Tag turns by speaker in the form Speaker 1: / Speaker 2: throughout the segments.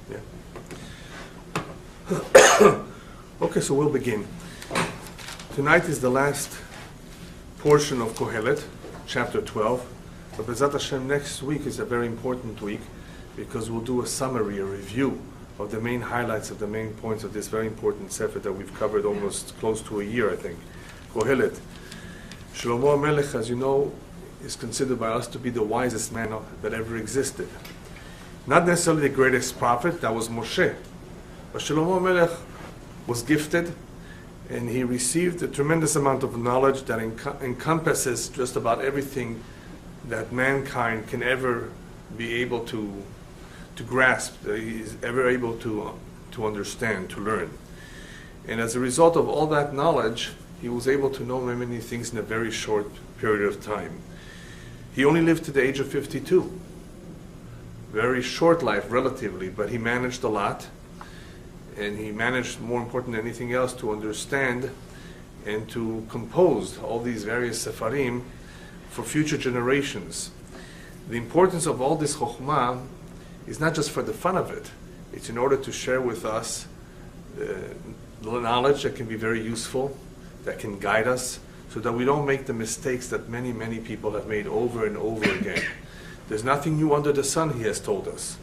Speaker 1: Yeah. Okay, so we'll begin. Tonight is the last portion of Kohelet, chapter 12. But B'ezrat Hashem, next week is a very important week because we'll do a summary, a review of the main highlights of the main points of this very important sefer that we've covered almost close to a year, I think. Kohelet. Shlomo HaMelech, as you know, is considered by us to be the wisest man that ever existed. Not necessarily the greatest prophet, that was Moshe. But Shlomo HaMelech was gifted, and he received a tremendous amount of knowledge that encompasses just about everything that mankind can ever be able to grasp, that he is ever able to understand, to learn. And as a result of all that knowledge, he was able to know many things in a very short period of time. He only lived to the age of 52. Very short life, relatively, but he managed a lot. And he managed, more important than anything else, to understand and to compose all these various sefarim for future generations. The importance of all this chokhmah is not just for the fun of it. It's in order to share with us the knowledge that can be very useful, that can guide us, so that we don't make the mistakes that many people have made over and over again. There's nothing new under the sun, he has told us.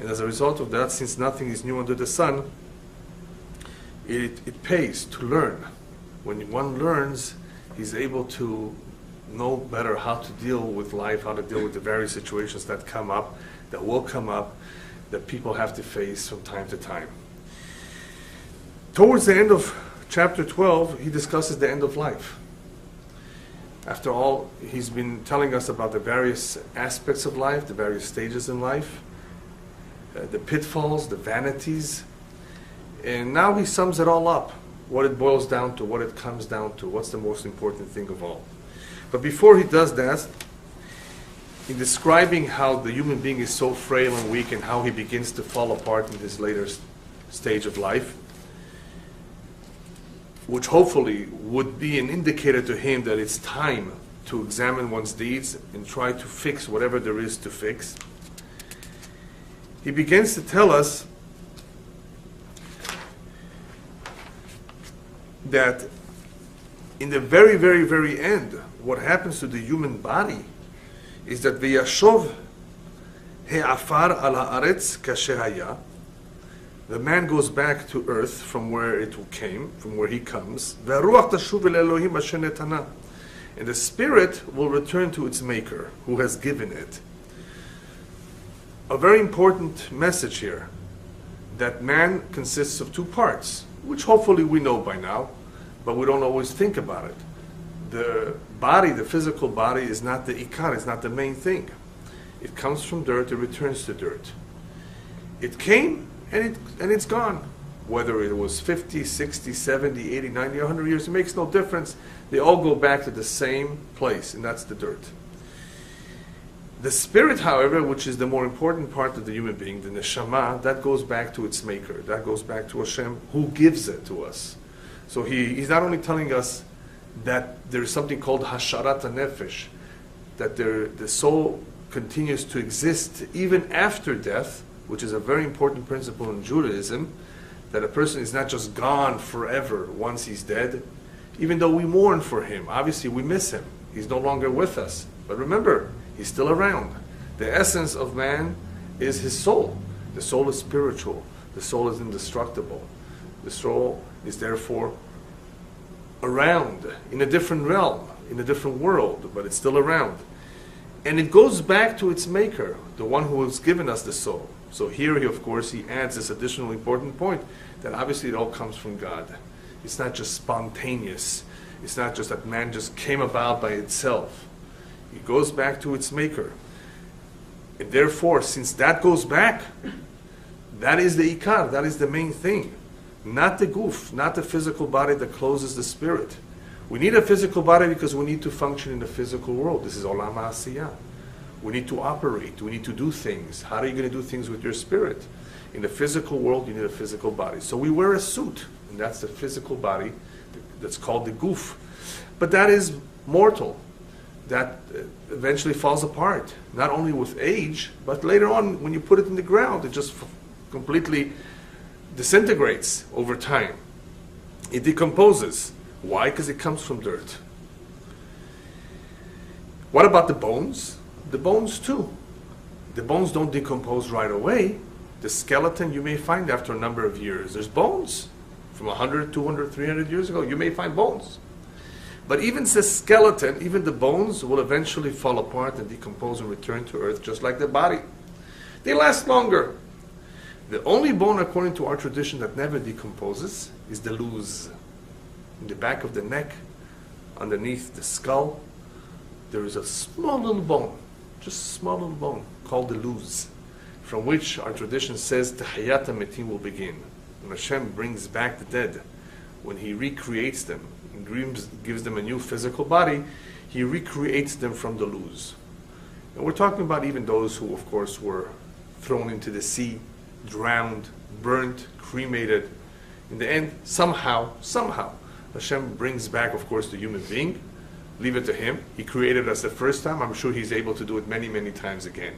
Speaker 1: And as a result of that, since nothing is new under the sun, it pays to learn. When one learns, he's able to know better how to deal with life, how to deal with the various situations that come up, that will come up, that people have to face from time to time. Towards the end of chapter 12, he discusses the end of life. After all, he's been telling us about the various aspects of life, the various stages in life, the pitfalls, the vanities, and now he sums it all up, what it boils down to, what it comes down to, what's the most important thing of all. But before he does that, in describing how the human being is so frail and weak and how he begins to fall apart in this later stage of life, which hopefully would be an indicator to him that it's time to examine one's deeds and try to fix whatever there is to fix, he begins to tell us that in the very end, what happens to the human body is that v'yashov he'afar al haaretz kasher haya. The man goes back to earth from where it came, from where he comes. V'ruach tashuv el Elohim asher netana. And the spirit will return to its maker, who has given it. A very important message here, that man consists of two parts, which hopefully we know by now, but we don't always think about it. The body, the physical body, is not the ikar, it's not the main thing. It comes from dirt, it returns to dirt. It came, and it's gone. Whether it was 50, 60, 70, 80, 90, 100 years, it makes no difference. They all go back to the same place, and that's the dirt. The spirit, however, which is the more important part of the human being, the neshama, that goes back to its maker. That goes back to Hashem, who gives it to us. So he's not only telling us that there is something called hasharat nefesh, that the soul continues to exist even after death, which is a very important principle in Judaism, that a person is not just gone forever once he's dead, even though we mourn for him. Obviously, we miss him. He's no longer with us. But remember, he's still around. The essence of man is his soul. The soul is spiritual. The soul is indestructible. The soul is therefore around, in a different realm, in a different world, but it's still around. And it goes back to its maker, the one who has given us the soul. So here, of course, he adds this additional important point, that obviously it all comes from God. It's not just spontaneous. It's not just that man just came about by itself. It goes back to its maker. And therefore, since that goes back, that is the ikar, that is the main thing. Not the guf, not the physical body that closes the spirit. We need a physical body because we need to function in the physical world. This is olam ha'asiyah. We need to operate. We need to do things. How are you going to do things with your spirit? In the physical world, you need a physical body. So we wear a suit, and that's the physical body that's called the guf. But that is mortal. That eventually falls apart, not only with age, but later on when you put it in the ground, it just completely disintegrates over time. It decomposes. Why? Because it comes from dirt. What about the bones? The bones too. The bones don't decompose right away. The skeleton you may find after a number of years. There's bones from 100, 200, 300 years ago. You may find bones. But even the skeleton, even the bones will eventually fall apart and decompose and return to earth just like the body. They last longer. The only bone, according to our tradition, that never decomposes is the luz. In the back of the neck, underneath the skull, there is a small little bone, just a small little bone, called the luz, from which our tradition says the Hayat HaMetim will begin. When Hashem brings back the dead, when He recreates them, and gives them a new physical body, He recreates them from the luz. And we're talking about even those who, of course, were thrown into the sea, drowned, burnt, cremated. In the end, somehow, Hashem brings back, of course, the human being. Leave it to Him. He created us the first time. I'm sure He's able to do it many, many times again.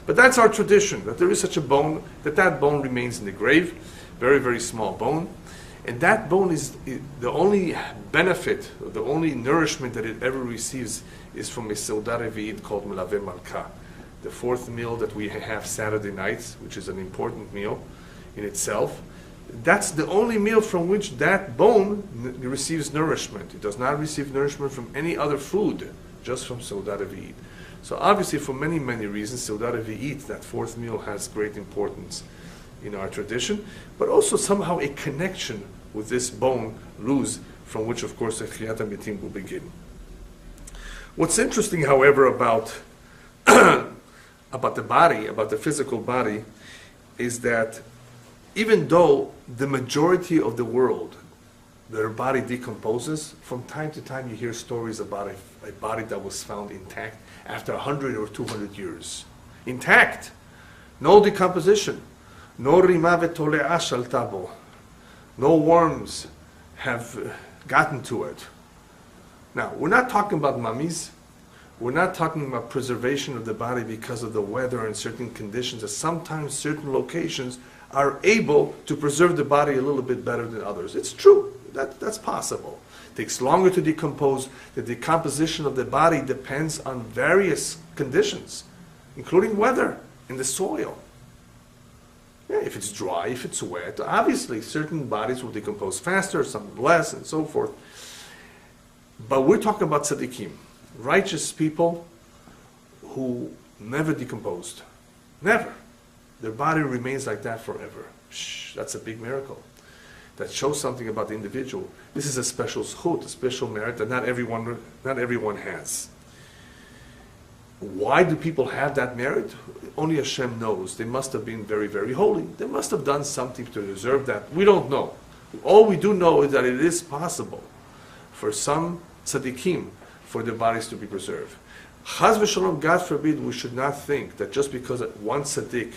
Speaker 1: But that's our tradition, that there is such a bone, that bone remains in the grave. Very, very small bone. And that bone is the only benefit, the only nourishment that it ever receives is from a Seudah Revi'it called Melaveh Malka. The fourth meal that we have Saturday nights, which is an important meal in itself. That's the only meal from which that bone receives nourishment. It does not receive nourishment from any other food, just from Seudah Revi'it. So obviously, for many, many reasons, Seudah Revi'it, that fourth meal, has great importance in our tradition, but also somehow a connection with this bone, luz, from which, of course, the Chiyat HaMetim will begin. What's interesting, however, about the body, about the physical body, is that even though the majority of the world, their body decomposes, from time to time you hear stories about a body that was found intact after 100 or 200 years. Intact! No decomposition. No rima v'tole'a shalta bo. No worms have gotten to it. Now, we're not talking about mummies. We're not talking about preservation of the body because of the weather and certain conditions, that sometimes certain locations are able to preserve the body a little bit better than others. It's true. That's possible. It takes longer to decompose. The decomposition of the body depends on various conditions, including weather and the soil. Yeah, if it's dry, if it's wet, obviously certain bodies will decompose faster, some less, and so forth. But we're talking about tzaddikim, righteous people who never decomposed. Never. Their body remains like that forever. That's a big miracle. That shows something about the individual. This is a special zchut, a special merit that not everyone has. Why do people have that merit? Only Hashem knows. They must have been very, very holy. They must have done something to deserve that. We don't know. All we do know is that it is possible for some tzaddikim for their bodies to be preserved. Chaz v'shalom, God forbid, we should not think that just because one tzaddik,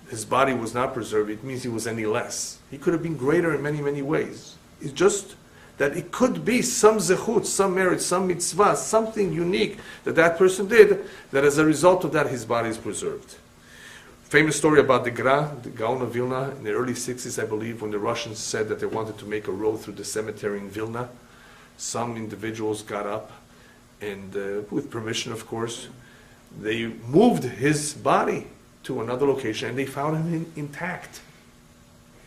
Speaker 1: his body was not preserved, it means he was any less. He could have been greater in many, many ways. It's just that it could be some zechut, some merit, some mitzvah, something unique that person did, that as a result of that his body is preserved. Famous story about the Gaon of Vilna, in the early 60s, I believe, when the Russians said that they wanted to make a road through the cemetery in Vilna. Some individuals got up and, with permission of course, they moved his body to another location and they found him intact.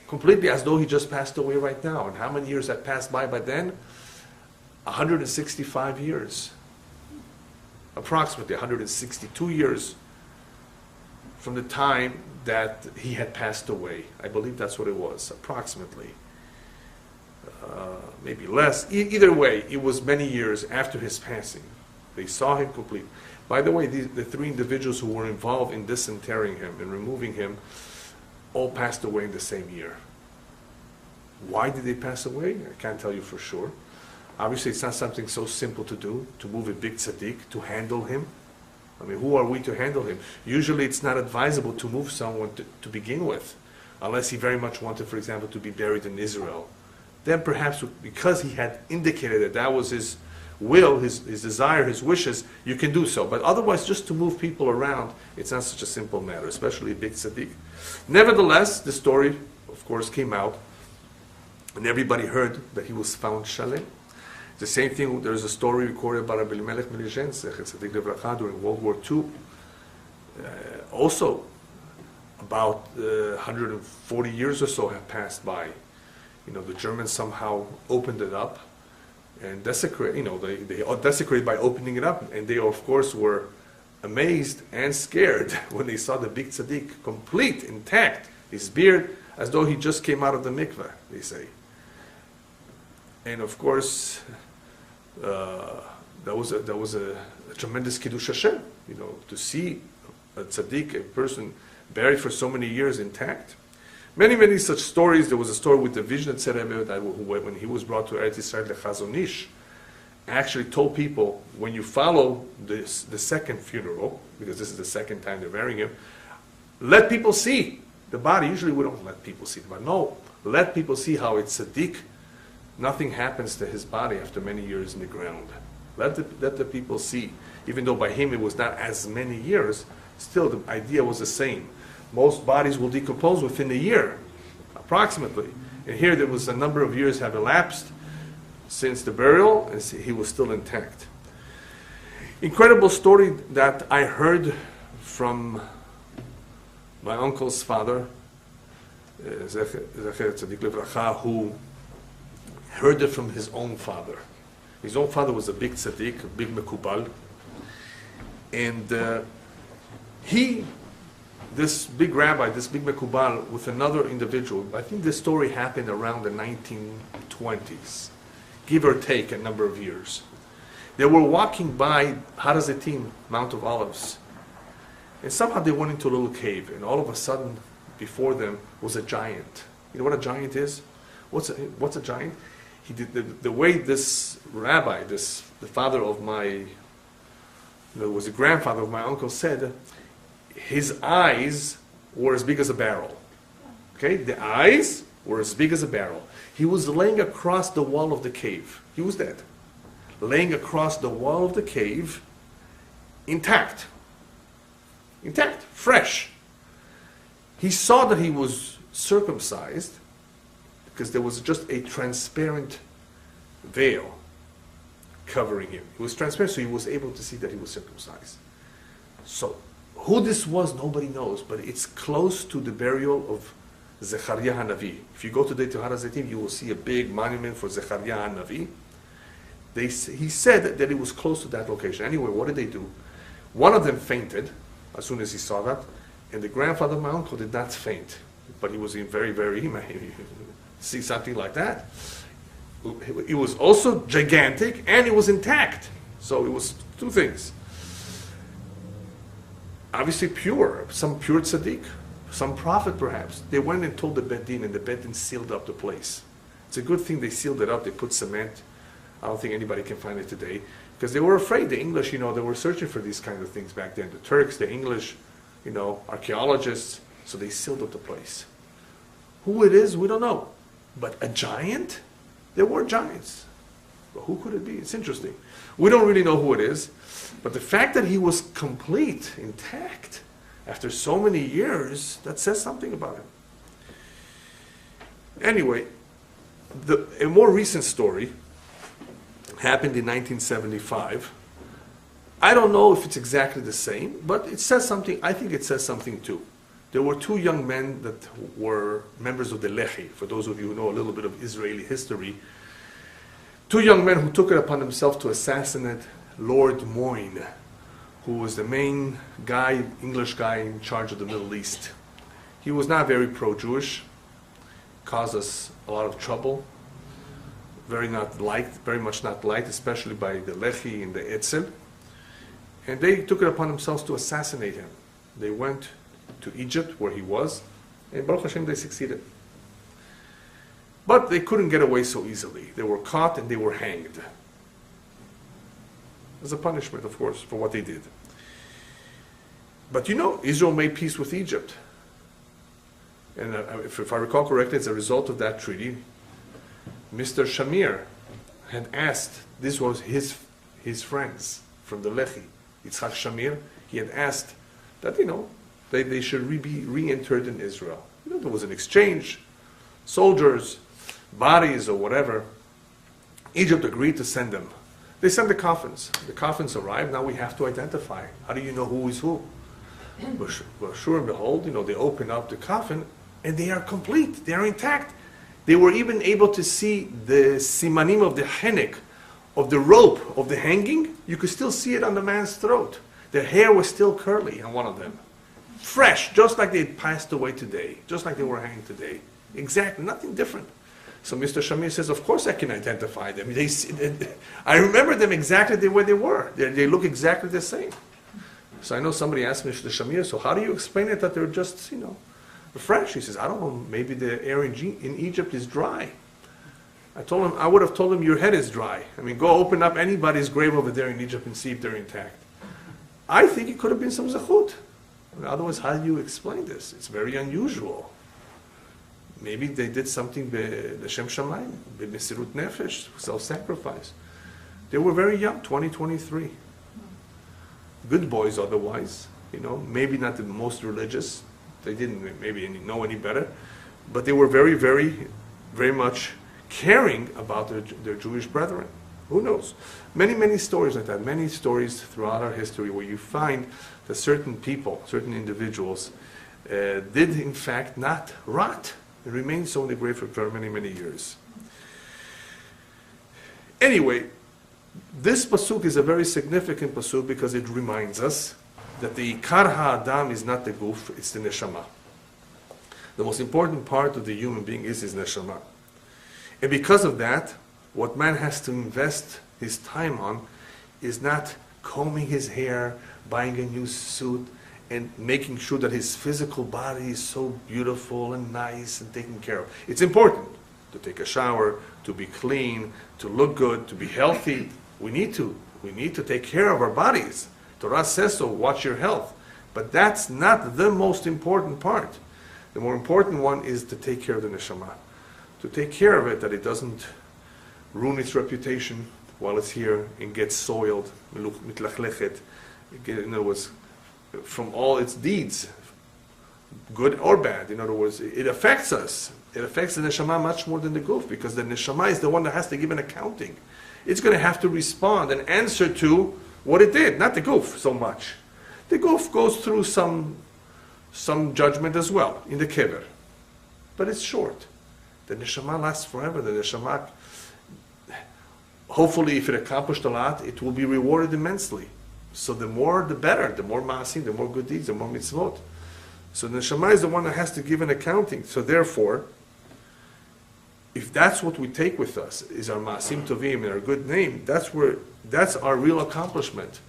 Speaker 1: Completely as though he just passed away right now. And how many years had passed by then? 165 years. Approximately 162 years from the time that he had passed away. I believe that's what it was, approximately. Maybe less. Either way, it was many years after his passing. They saw him complete. By the way, the three individuals who were involved in disinterring him and removing him all passed away in the same year. Why did they pass away? I can't tell you for sure. Obviously, it's not something so simple to do, to move a big tzaddik, to handle him. I mean, who are we to handle him? Usually, it's not advisable to move someone to begin with, unless he very much wanted, for example, to be buried in Israel. Then perhaps, because he had indicated that that was will, his desire, his wishes, you can do so. But otherwise, just to move people around, it's not such a simple matter, especially a big tzaddik. Nevertheless, the story, of course, came out, and everybody heard that he was found shalem. The same thing, there's a story recorded by Rabbi Eliyahu Kin during World War II. Also, about 140 years or so have passed by. The Germans somehow opened it up and desecrated, they desecrated by opening it up. And they, of course, were amazed and scared when they saw the big tzaddik, complete, intact, his beard, as though he just came out of the mikveh, they say. And of course, that was a tremendous kiddush Hashem, to see a tzaddik, a person buried for so many years intact. Many, many such stories. There was a story with the Vizhnitzer Rebbe that when he was brought to Eretz Yisrael, the Chazon Ish actually told people, when you follow the second funeral, because this is the second time they're burying him, let people see the body. Usually we don't let people see the body. No, let people see how it's tzaddik. Nothing happens to his body after many years in the ground. Let the people see. Even though by him it was not as many years, still the idea was the same. Most bodies will decompose within a year, approximately. And here there was a number of years have elapsed since the burial, and he was still intact. Incredible story that I heard from my uncle's father, Zecher Tzadik Livracha, who heard it from his own father. His own father was a big tzaddik, a big mekubal, and this big rabbi, this big mekubal, with another individual, I think this story happened around the 1920s, give or take a number of years. They were walking by Har HaZeitim, Mount of Olives, and somehow they went into a little cave, and all of a sudden, before them was a giant. You know what a giant is? What's a giant? He did the way this rabbi, the father of was the grandfather of my uncle, said, his eyes were as big as a barrel. Okay, the eyes were as big as a barrel. He was laying across the wall of the cave. He was dead. Laying across the wall of the cave, intact, fresh. He saw that he was circumcised because there was just a transparent veil covering him. It was transparent, so he was able to see that he was circumcised. So, who this was, nobody knows, but it's close to the burial of Zechariah HaNavi. If you go today to Har HaZeitim, you will see a big monument for Zechariah HaNavi. He said that it was close to that location. Anyway, what did they do? One of them fainted as soon as he saw that, and the grandfather of my uncle did not faint, but he was in very, very, see something like that. It was also gigantic, and it was intact. So it was two things. Obviously pure, some pure tzaddik, some prophet perhaps. They went and told the Bedin, and the Bedin sealed up the place. It's a good thing they sealed it up. They put cement. I don't think anybody can find it today, because they were afraid. The English, they were searching for these kind of things back then. The Turks, the English, archaeologists. So they sealed up the place. Who it is, we don't know. But a giant? There were giants. But who could it be? It's interesting. We don't really know who it is. But the fact that he was complete, intact, after so many years, that says something about him. Anyway, a more recent story happened in 1975. I don't know if it's exactly the same, but it says something. I think it says something too. There were two young men that were members of the Lehi. For those of you who know a little bit of Israeli history, two young men who took it upon themselves to assassinate Lord Moyne, who was the main guy, English guy in charge of the Middle East. He was not very pro-Jewish, caused us a lot of trouble, very much not liked, especially by the Lehi and the Etzel. And they took it upon themselves to assassinate him. They went to Egypt, where he was, and Baruch Hashem, they succeeded. But they couldn't get away so easily. They were caught and they were hanged. As a punishment, of course, for what they did. But Israel made peace with Egypt. And if I recall correctly, as a result of that treaty, Mr. Shamir had asked, this was his his friends from the Lehi, Yitzhak Shamir, he had asked that, they should be re-interred in Israel. There was an exchange, soldiers, bodies, or whatever. Egypt agreed to send them. They sent the coffins. The coffins arrived. Now we have to identify. How do you know who is who? Well, sure and behold, they open up the coffin, and they are complete. They are intact. They were even able to see the simanim of the henek, of the rope, of the hanging. You could still see it on the man's throat. The hair was still curly on one of them. Fresh, just like they had passed away today, just like they were hanged today. Exactly, nothing different. So Mr. Shamir says, of course I can identify them. I remember them exactly the way they were. They look exactly the same. So I know somebody asked Mr. Shamir, so how do you explain it that they're just, fresh? He says, I don't know, maybe the air in Egypt is dry. I would have told him your head is dry. Go open up anybody's grave over there in Egypt and see if they're intact. I think it could have been some zechut. Otherwise, how do you explain this? It's very unusual. Maybe they did something b'Shem Shamayim, b'Mesirut Nefesh, self-sacrifice. They were very young, 20, 23. Good boys otherwise, maybe not the most religious. They didn't maybe know any better. But they were very, very, very much caring about their Jewish brethren. Who knows? Many, many stories like that. Many stories throughout our history where you find that certain people, certain individuals, did in fact not rot. They remained so in the grave for many, many years. Anyway, this pasuk is a very significant pasuk because it reminds us that the Ikar HaAdam is not the guf, it's the neshama. The most important part of the human being is his neshama. And because of that, what man has to invest his time on is not combing his hair, buying a new suit, and making sure that his physical body is so beautiful and nice and taken care of. It's important to take a shower, to be clean, to look good, to be healthy. We need to take care of our bodies. Torah says so, watch your health. But that's not the most important part. The more important one is to take care of the neshama. To take care of it, that it doesn't ruin its reputation while it's here and gets soiled, mitlachlechet. In other words, from all its deeds, good or bad. In other words, it affects us. It affects the neshama much more than the guf, because the neshama is the one that has to give an accounting. It's going to have to respond and answer to what it did, not the guf so much. The guf goes through some judgment as well in the kever, but it's short. The neshama lasts forever. The neshama, hopefully, if it accomplished a lot, it will be rewarded immensely. So the more, the better. The more ma'asim, the more good deeds, the more mitzvot. So the neshama is the one that has to give an accounting. So therefore, if that's what we take with us, is our ma'asim tovim and our good name, that's our real accomplishment.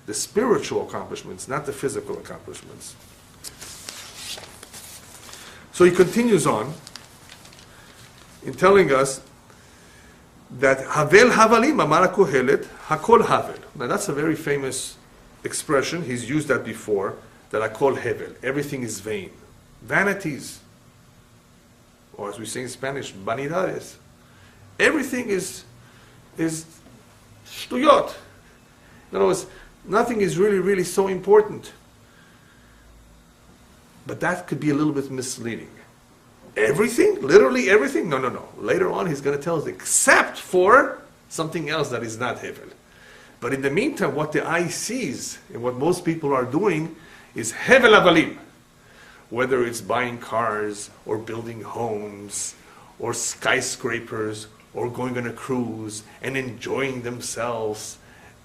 Speaker 1: The spiritual accomplishments, not the physical accomplishments. So he continues on in telling us that Havel Havalim Amar Kohelet Hakol Havel. Now that's a very famous expression. He's used that before. That Hakol Hevel. Everything is vain, vanities, or as we say in Spanish, vanidades. Everything is shtuyot. In other words, nothing is really, really so important. But that could be a little bit misleading. Everything? Literally everything? No. Later on he's going to tell us, except for something else that is not hevel. But in the meantime, what the eye sees, and what most people are doing, is hevel avalim. Whether it's buying cars, or building homes, or skyscrapers, or going on a cruise, and enjoying themselves,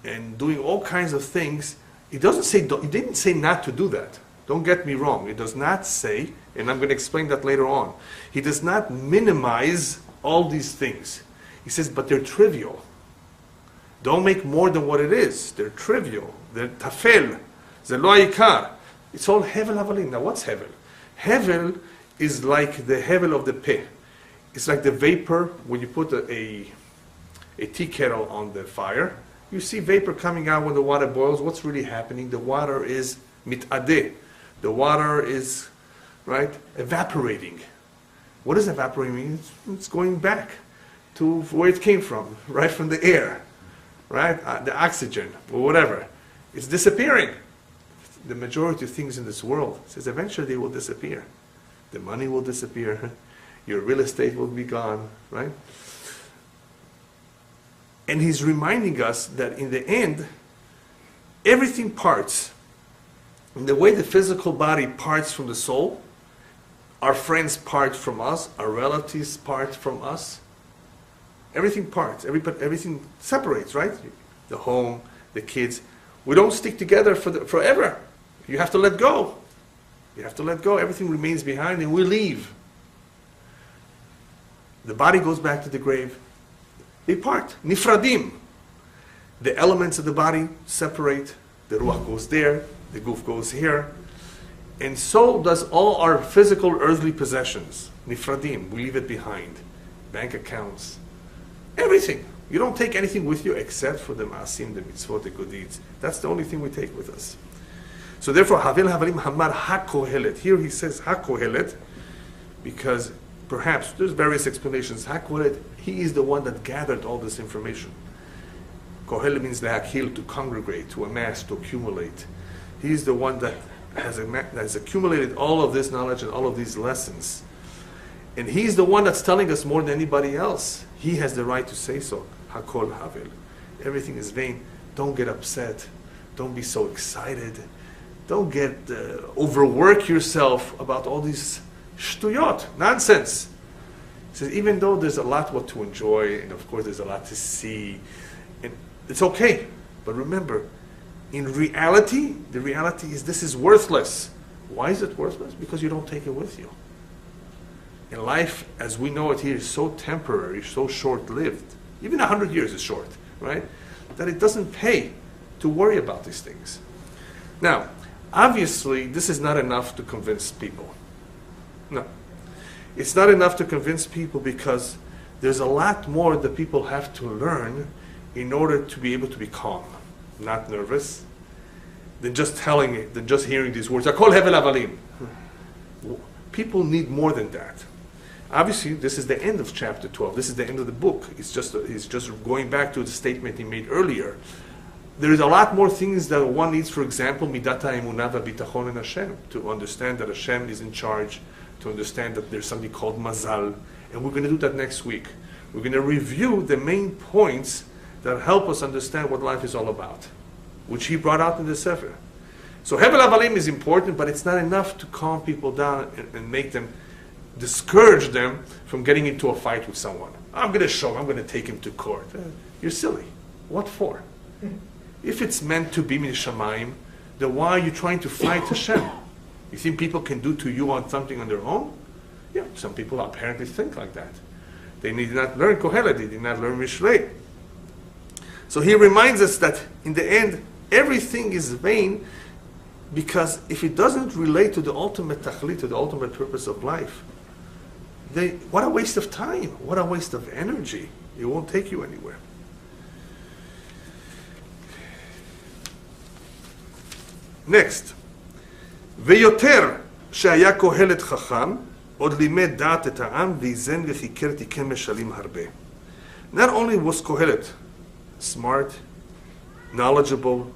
Speaker 1: and doing all kinds of things. It didn't say not to do that. Don't get me wrong. It does not say, and I'm going to explain that later on, he does not minimize all these things. He says, but they're trivial. Don't make more than what it is. They're trivial. They're tafel. They're lo ikar. It's all hevel havalim. Now what's hevel? Hevel is like the hevel of the peh. It's like the vapor when you put a tea kettle on the fire. You see vapor coming out when the water boils. What's really happening? The water is mitadeh. The water is, right, evaporating. What does evaporating mean? It's going back to where it came from, right from the air. right? The oxygen, or whatever. It's disappearing. The majority of things in this world says eventually they will disappear. The money will disappear. Your real estate will be gone, right? And he's reminding us that in the end, everything parts. In the way the physical body parts from the soul, our friends part from us, our relatives part from us. Everything parts, everything separates, right? The home, the kids. We don't stick together forever. You have to let go. You have to let go. Everything remains behind and we leave. The body goes back to the grave. They part. Nifradim. The elements of the body separate. The ruach goes there. The guf goes here. And so does all our physical earthly possessions. Nifradim. We leave it behind. Bank accounts. Everything. You don't take anything with you except for the ma'asim, the mitzvot, the good deeds. That's the only thing we take with us. So therefore, Havel Havalim Hamar HaKohelet. Here he says HaKohelet because perhaps there's various explanations. HaKohelet, he is the one that gathered all this information. Kohelet means le'akil, to congregate, to amass, to accumulate. He is the one that has accumulated all of this knowledge and all of these lessons. And he's the one that's telling us more than anybody else. He has the right to say so. Hakol Havel. Everything is vain. Don't get upset. Don't be so excited. Don't get overwork yourself about all these shtuyot, nonsense. He says, even though there's a lot what to enjoy, and of course there's a lot to see, and it's okay. But remember, in reality, the reality is this is worthless. Why is it worthless? Because you don't take it with you. And life, as we know it here, is so temporary, so short-lived. Even 100 years is short, right? That it doesn't pay to worry about these things. Now, obviously, this is not enough to convince people. No. It's not enough to convince people because there's a lot more that people have to learn in order to be able to be calm, not nervous, than just telling it, than just hearing these words. Akol hevel avalim. People need more than that. Obviously, this is the end of chapter 12. This is the end of the book. He's just going back to the statement he made earlier. There is a lot more things that one needs, for example, midata emunah v'bitachon in Hashem, to understand that Hashem is in charge, to understand that there's something called mazal, and we're going to do that next week. We're going to review the main points that help us understand what life is all about, which he brought out in the Sefer. So Hevel Avalim is important, but it's not enough to calm people down and make them, discourage them from getting into a fight with someone. I'm going to show him, I'm going to take him to court. You're silly. What for? If it's meant to be min shamayim, then why are you trying to fight Hashem? You think people can do to you on something on their own? Yeah, some people apparently think like that. They did not learn Kohelet, they did not learn Mishlei. So he reminds us that in the end, everything is vain, because if it doesn't relate to the ultimate tachlit, to the ultimate purpose of life, what a waste of time, what a waste of energy. It won't take you anywhere. Next, ויותר שהיה קהלת חכם, עוד לימד דעת את העם, ואיזן וחיקר תיקן משלים הרבה. Not only was Kohelet smart, knowledgeable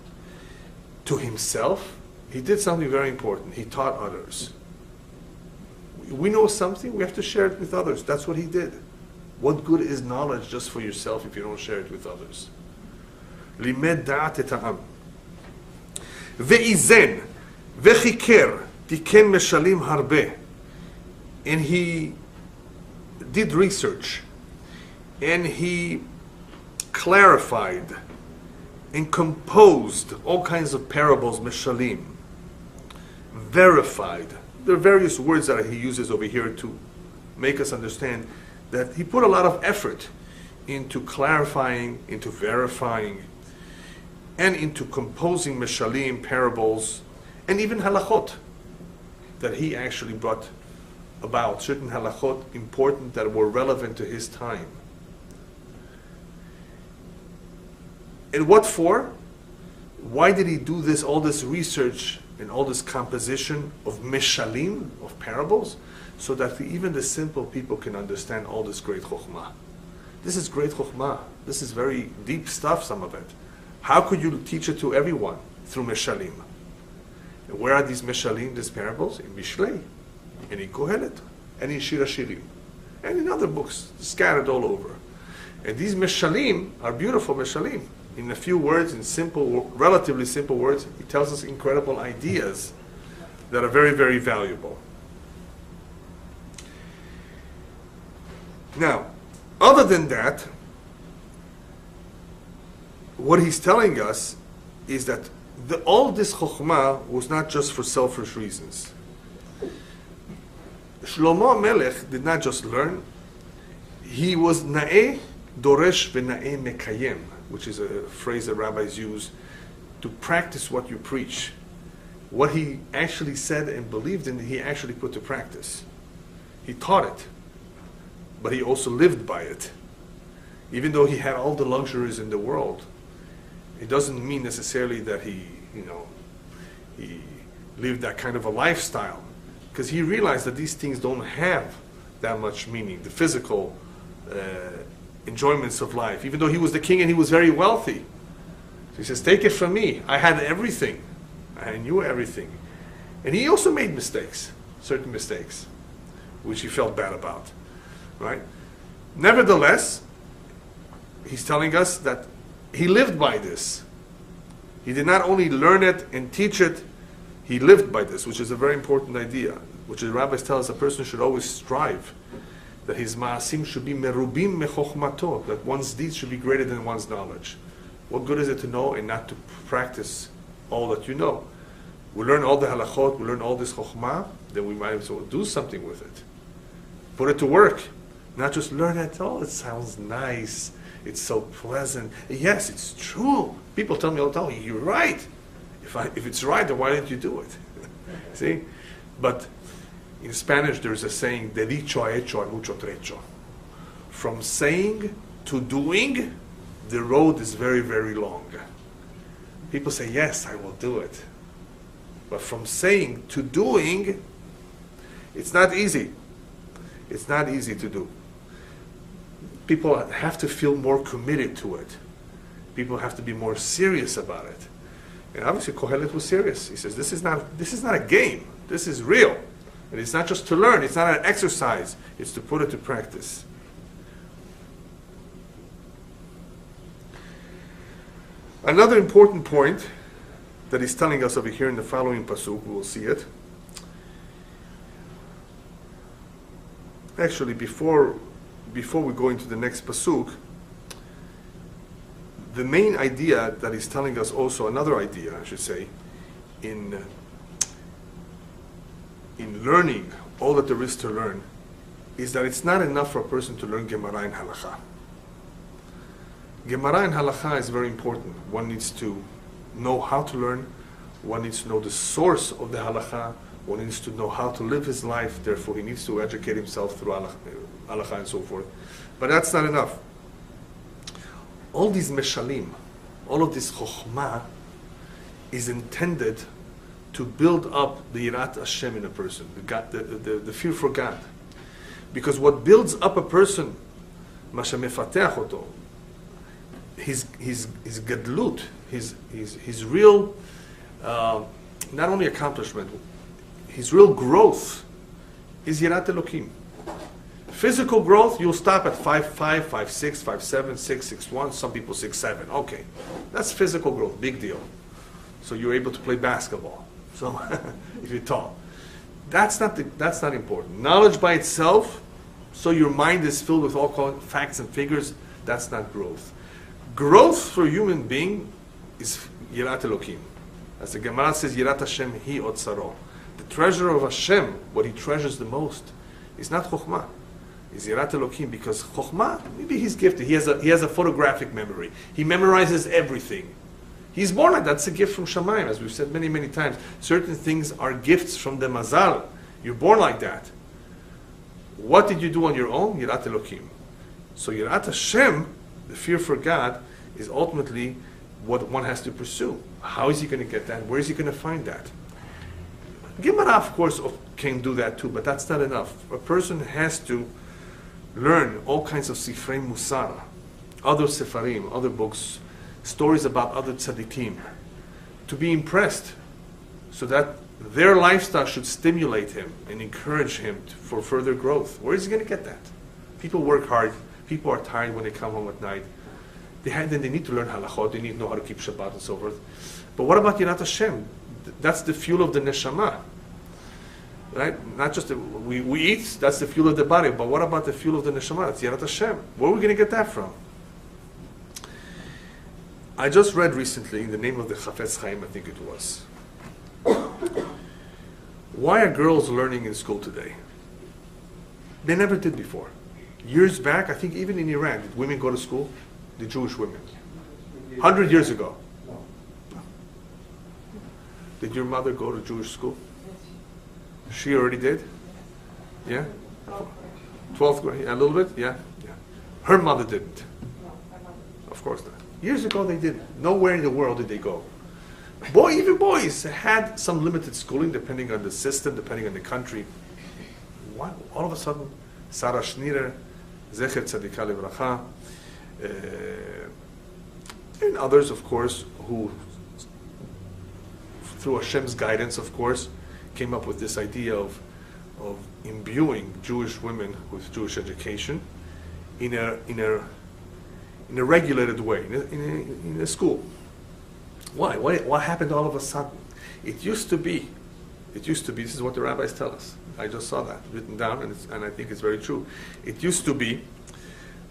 Speaker 1: to himself, he did something very important. He taught others. We know something, we have to share it with others. That's what he did. What good is knowledge just for yourself if you don't share it with others? לימד דעת את העם. ואיזן וחיקר תיקן משלים הרבה. And he did research and he clarified and composed all kinds of parables, mishalim, verified. There are various words that he uses over here to make us understand that he put a lot of effort into clarifying, into verifying, and into composing mishalim, parables, and even halachot, that he actually brought about, certain halachot important that were relevant to his time. And what for? Why did he do this, all this research and all this composition of mishalim, of parables? So that even the simple people can understand all this great chokhmah. This is great chokhmah. This is very deep stuff, some of it. How could you teach it to everyone? Through meshalim. And where are these meshalim, these parables? In Mishlei, and in Kohelet, and in Shir HaShirim, and in other books, scattered all over. And these meshalim are beautiful meshalim. In a few words, in simple, relatively simple words, he tells us incredible ideas that are very, very valuable. Now, other than that, what he's telling us is that all this chokhmah was not just for selfish reasons. Shlomo Melech did not just learn, he was na'eh doresh v'na'eh mekayem, which is a phrase that rabbis use to practice what you preach. What he actually said and believed in, he actually put to practice. He taught it, but he also lived by it. Even though he had all the luxuries in the world, it doesn't mean necessarily that he lived that kind of a lifestyle, because he realized that these things don't have that much meaning, the physical enjoyments of life. Even though he was the king and he was very wealthy. So he says, take it from me. I had everything. I knew everything. And he also made mistakes, certain mistakes, which he felt bad about. Right? Nevertheless, he's telling us that he lived by this. He did not only learn it and teach it, he lived by this, which is a very important idea, which the rabbis tell us a person should always strive, that his ma'asim should be merubim mechokhmato, that one's deeds should be greater than one's knowledge. What good is it to know and not to practice all that you know? We learn all the halachot, we learn all this chokhmah, then we might as well do something with it. Put it to work. Not just learn it, oh, it sounds nice, it's so pleasant. Yes, it's true. People tell me all the time, you're right. If it's right, then why didn't you do it? See? But in Spanish, there's a saying, de dicho a hecho hay mucho trecho. From saying to doing, the road is very, very long. People say, yes, I will do it. But from saying to doing, it's not easy. It's not easy to do. People have to feel more committed to it. People have to be more serious about it. And obviously Kohelet was serious. He says, this is not a game. This is real. And it's not just to learn. It's not an exercise. It's to put it to practice. Another important point that he's telling us over here in the following pasuk, we will see it. Actually, before we go into the next pasuk, the main idea that he's telling us also, another idea, I should say, in learning all that there is to learn, is that it's not enough for a person to learn Gemara and Halakha. Gemara and Halakha is very important. One needs to know how to learn, one needs to know the source of the Halakha, one needs to know how to live his life, therefore he needs to educate himself through Halakha and so forth. But that's not enough. All these meshalim, all of this chokhmah is intended to build up the yirat Hashem in a person, the fear for God. Because what builds up a person, masha mefateach oto, his gadlut, his real, not only accomplishment, his real growth is yirat Elokim. Physical growth, you'll stop at 5'5", 5'6", 5'7", 6'6", 6'1", some people 6'7". Okay, that's physical growth, big deal. So you're able to play basketball. So if you're tall, that's not important. Knowledge by itself, so your mind is filled with all facts and figures, that's not growth. Growth for a human being is yirat Elokim. As the Gemara says, yirat Hashem hi otzaro. The treasure of Hashem, what he treasures the most, is not chokhmah. Is yirat Elokim, because chokhmah, maybe he's gifted. He has a photographic memory. He memorizes everything. He's born like that. That's a gift from Shamayim, as we've said many, many times. Certain things are gifts from the Mazal. You're born like that. What did you do on your own? Yirat Elokim. So yirat Hashem, the fear for God, is ultimately what one has to pursue. How is he going to get that? Where is he going to find that? Gemara, of course, can do that too, but that's not enough. A person has to learn all kinds of sifrei musar, other sefarim, other books, stories about other tzaddikim, to be impressed, so that their lifestyle should stimulate him and encourage him for further growth. Where is he going to get that? People work hard. People are tired when they come home at night. They need to learn halachot. They need to know how to keep Shabbat and so forth. But what about Yirat Hashem? That's the fuel of the neshama, right? Not just we eat. That's the fuel of the body. But what about the fuel of the neshama? It's Yirat Hashem. Where are we going to get that from? I just read recently, in the name of the Chafetz Chaim, I think it was, why are girls learning in school today? They never did before. Years back, I think even in Iran, did women go to school? The Jewish women. 100 years ago. Did your mother go to Jewish school? She already did? Yeah? 12th grade? A little bit? Yeah? Yeah. Her mother didn't. Of course not. Years ago they didn't. Nowhere in the world did they go. Even boys had some limited schooling depending on the system, depending on the country. Why, all of a sudden, Sarah Schneer, Zecher Tzadika Livracha, and others, of course, who, through Hashem's guidance, of course, came up with this idea of imbuing Jewish women with Jewish education in a regulated way, in a school. Why? What happened all of a sudden? It used to be, this is what the rabbis tell us. I just saw that written down, and I think it's very true. It used to be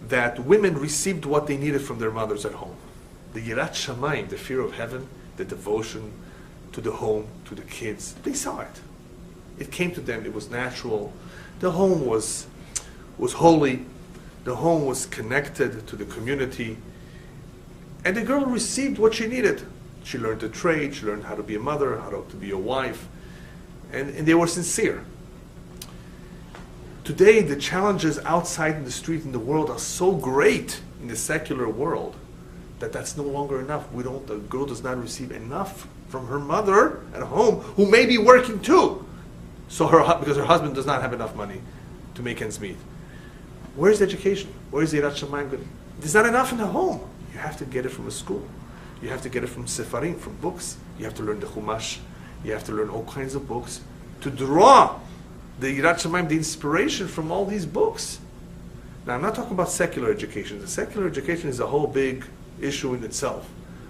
Speaker 1: that women received what they needed from their mothers at home. The Yirat Shamayim, the fear of heaven, the devotion to the home, to the kids, they saw it. It came to them, it was natural. The home was holy. The home was connected to the community. And the girl received what she needed. She learned a trade, she learned how to be a mother, how to be a wife, and they were sincere. Today, the challenges outside in the street in the world are so great in the secular world that that's no longer enough. The girl does not receive enough from her mother at home, who may be working too, because her husband does not have enough money to make ends meet. Where's the education? Where's the Yirat Shamayim? There's not enough in the home. You have to get it from a school. You have to get it from sefarim, from books. You have to learn the Chumash. You have to learn all kinds of books to draw the Yirat Shamayim, the inspiration from all these books. Now, I'm not talking about secular education. The secular education is a whole big issue in itself,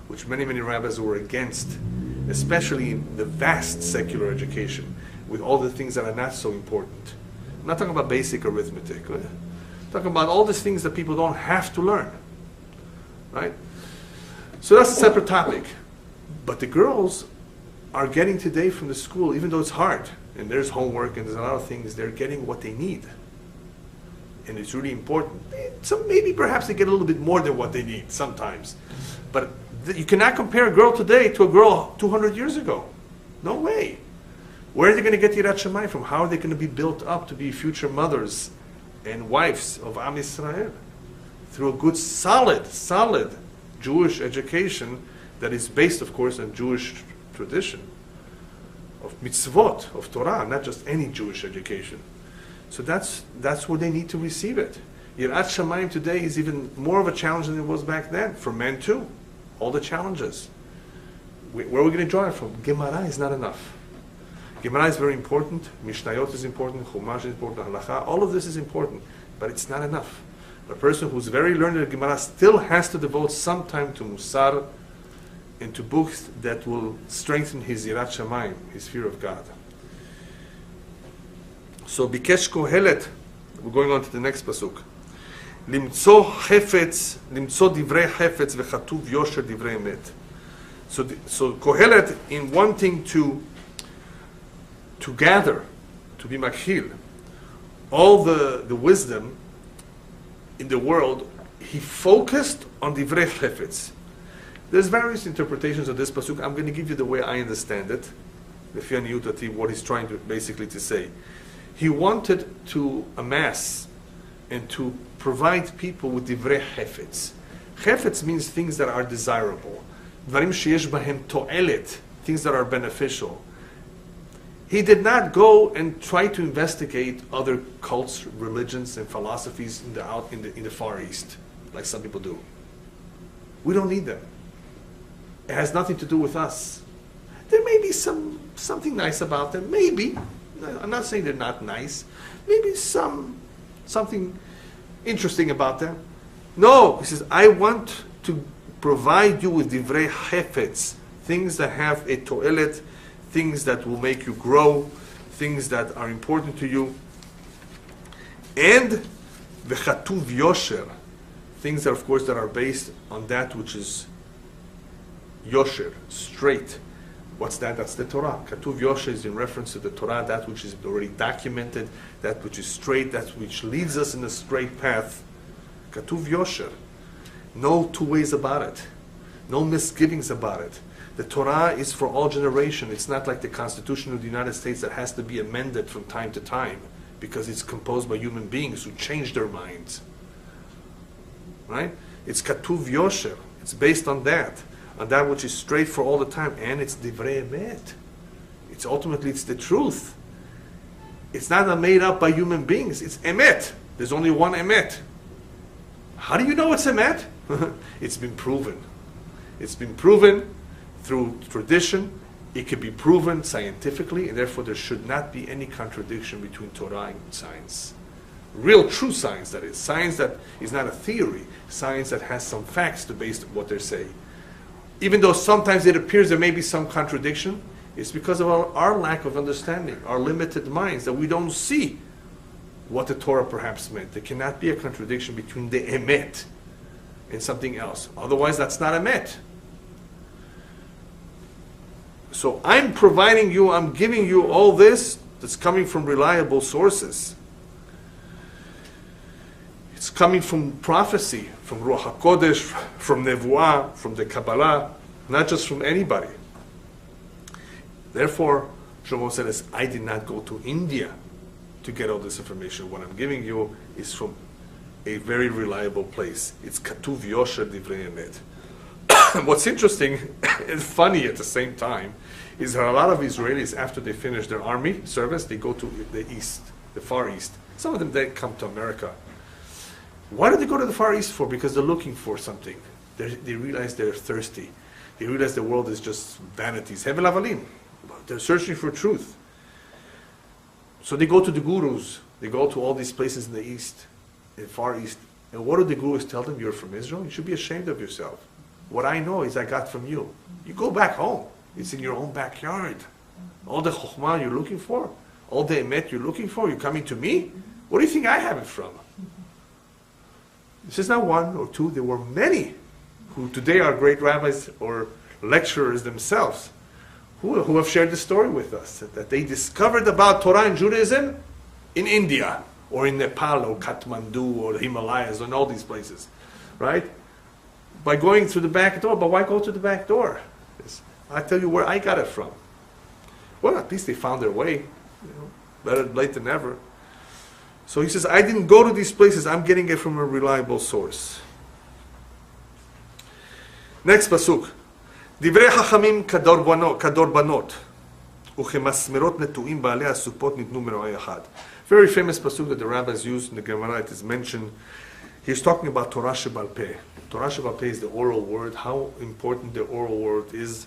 Speaker 1: which many rabbis were against, especially in the vast secular education, with all the things that are not so important. I'm not talking about basic arithmetic. I'm talking about all these things that people don't have to learn. Right? So that's a separate topic. But the girls are getting today from the school, even though it's hard, and there's homework and there's a lot of things, they're getting what they need. And it's really important. So maybe perhaps they get a little bit more than what they need sometimes. But you cannot compare a girl today to a girl 200 years ago. No way. Where are they going to get Yirat Shamayim from? How are they going to be built up to be future mothers and wives of Am Yisrael? Through a good, solid Jewish education that is based, of course, on Jewish tradition, of mitzvot, of Torah, not just any Jewish education. So that's where they need to receive it. Yirat Shamayim today is even more of a challenge than it was back then, for men too. All the challenges. Where are we going to draw it from? Gemara is not enough. Gemara is very important, Mishnayot is important, Chumash is important, Halacha, all of this is important, but it's not enough. A person who's very learned in Gemara still has to devote some time to Musar and to books that will strengthen his Yirat Shamayim, his fear of God. So, Bikesh Kohelet, we're going on to the next pasuk. Limtso chefetz, limtso divrei chefetz v'chatuv yosher divrei emet. So Kohelet, in wanting to gather, to be makhil, all the wisdom in the world, he focused on divrei chefetz. There's various interpretations of this pasuk. I'm going to give you the way I understand it, what he's trying to basically to say. He wanted to amass and to provide people with divrei chefetz. Chefetz means things that are desirable. Dvarim sheyesh bahem to'elet, things that are beneficial. He did not go and try to investigate other cults, religions, and philosophies in the Far East, like some people do. We don't need them. It has nothing to do with us. There may be something nice about them. Maybe. I'm not saying they're not nice. Maybe something interesting about them. No, he says, I want to provide you with divrei hefetz, things that have a to'elet, things that will make you grow, things that are important to you. And v'chatuv yosher, things that, of course, that are based on that which is yosher, straight. What's that? That's the Torah. Katuv yosher is in reference to the Torah, that which is already documented, that which is straight, that which leads us in a straight path. Katuv yosher. No two ways about it. No misgivings about it. The Torah is for all generation. It's not like the Constitution of the United States that has to be amended from time to time because it's composed by human beings who change their minds. Right? It's Katuv Yosher. It's based on that which is straight for all the time, and it's Divrei Emet. It's ultimately the truth. It's not made up by human beings. It's Emet. There's only one Emet. How do you know it's Emet? It's been proven. It's been proven through tradition. It can be proven scientifically, and therefore there should not be any contradiction between Torah and science. Real, true science, that is. Science that is not a theory. Science that has some facts to base what they're saying. Even though sometimes it appears there may be some contradiction, it's because of our lack of understanding, our limited minds, that we don't see what the Torah perhaps meant. There cannot be a contradiction between the emet and something else. Otherwise, that's not emet. So I'm providing you, I'm giving you all this that's coming from reliable sources. It's coming from prophecy, from Ruach HaKodesh, from Nevuah, from the Kabbalah, not just from anybody. Therefore, Shlomo says, I did not go to India to get all this information. What I'm giving you is from a very reliable place. It's Katuv Yosher Divrei Emet. What's interesting and funny at the same time is that a lot of Israelis, after they finish their army service, they go to the East, the Far East. Some of them then come to America. Why do they go to the Far East for? Because they're looking for something. They realize they're thirsty. They realize the world is just vanities. Hevel Avalim. They're searching for truth. So they go to the gurus. They go to all these places in the East, in the Far East. And what do the gurus tell them? You're from Israel? You should be ashamed of yourself. What I know is I got from you. You go back home. It's in your own backyard. All the chokhmah you're looking for, all the emet you're looking for, you're coming to me? Where do you think I have it from? This is not one or two. There were many who today are great rabbis or lecturers themselves who have shared the story with us, that they discovered about Torah and Judaism in India or in Nepal or Kathmandu or the Himalayas and all these places, right? By going through the back door. But why go to the back door? I tell you where I got it from. Well, at least they found their way. Better late than never. So he says, I didn't go to these places. I'm getting it from a reliable source. Next pasuk. Divrei Chachamim kadorbanot uchemasmerot netuim baalei asupot nitnu mero'ei echad. Very famous pasuk that the rabbis use in the Gemara. It is mentioned. He's talking about Torah Shebal Peh. Torah Shebal Peh is the oral word. How important the oral word is.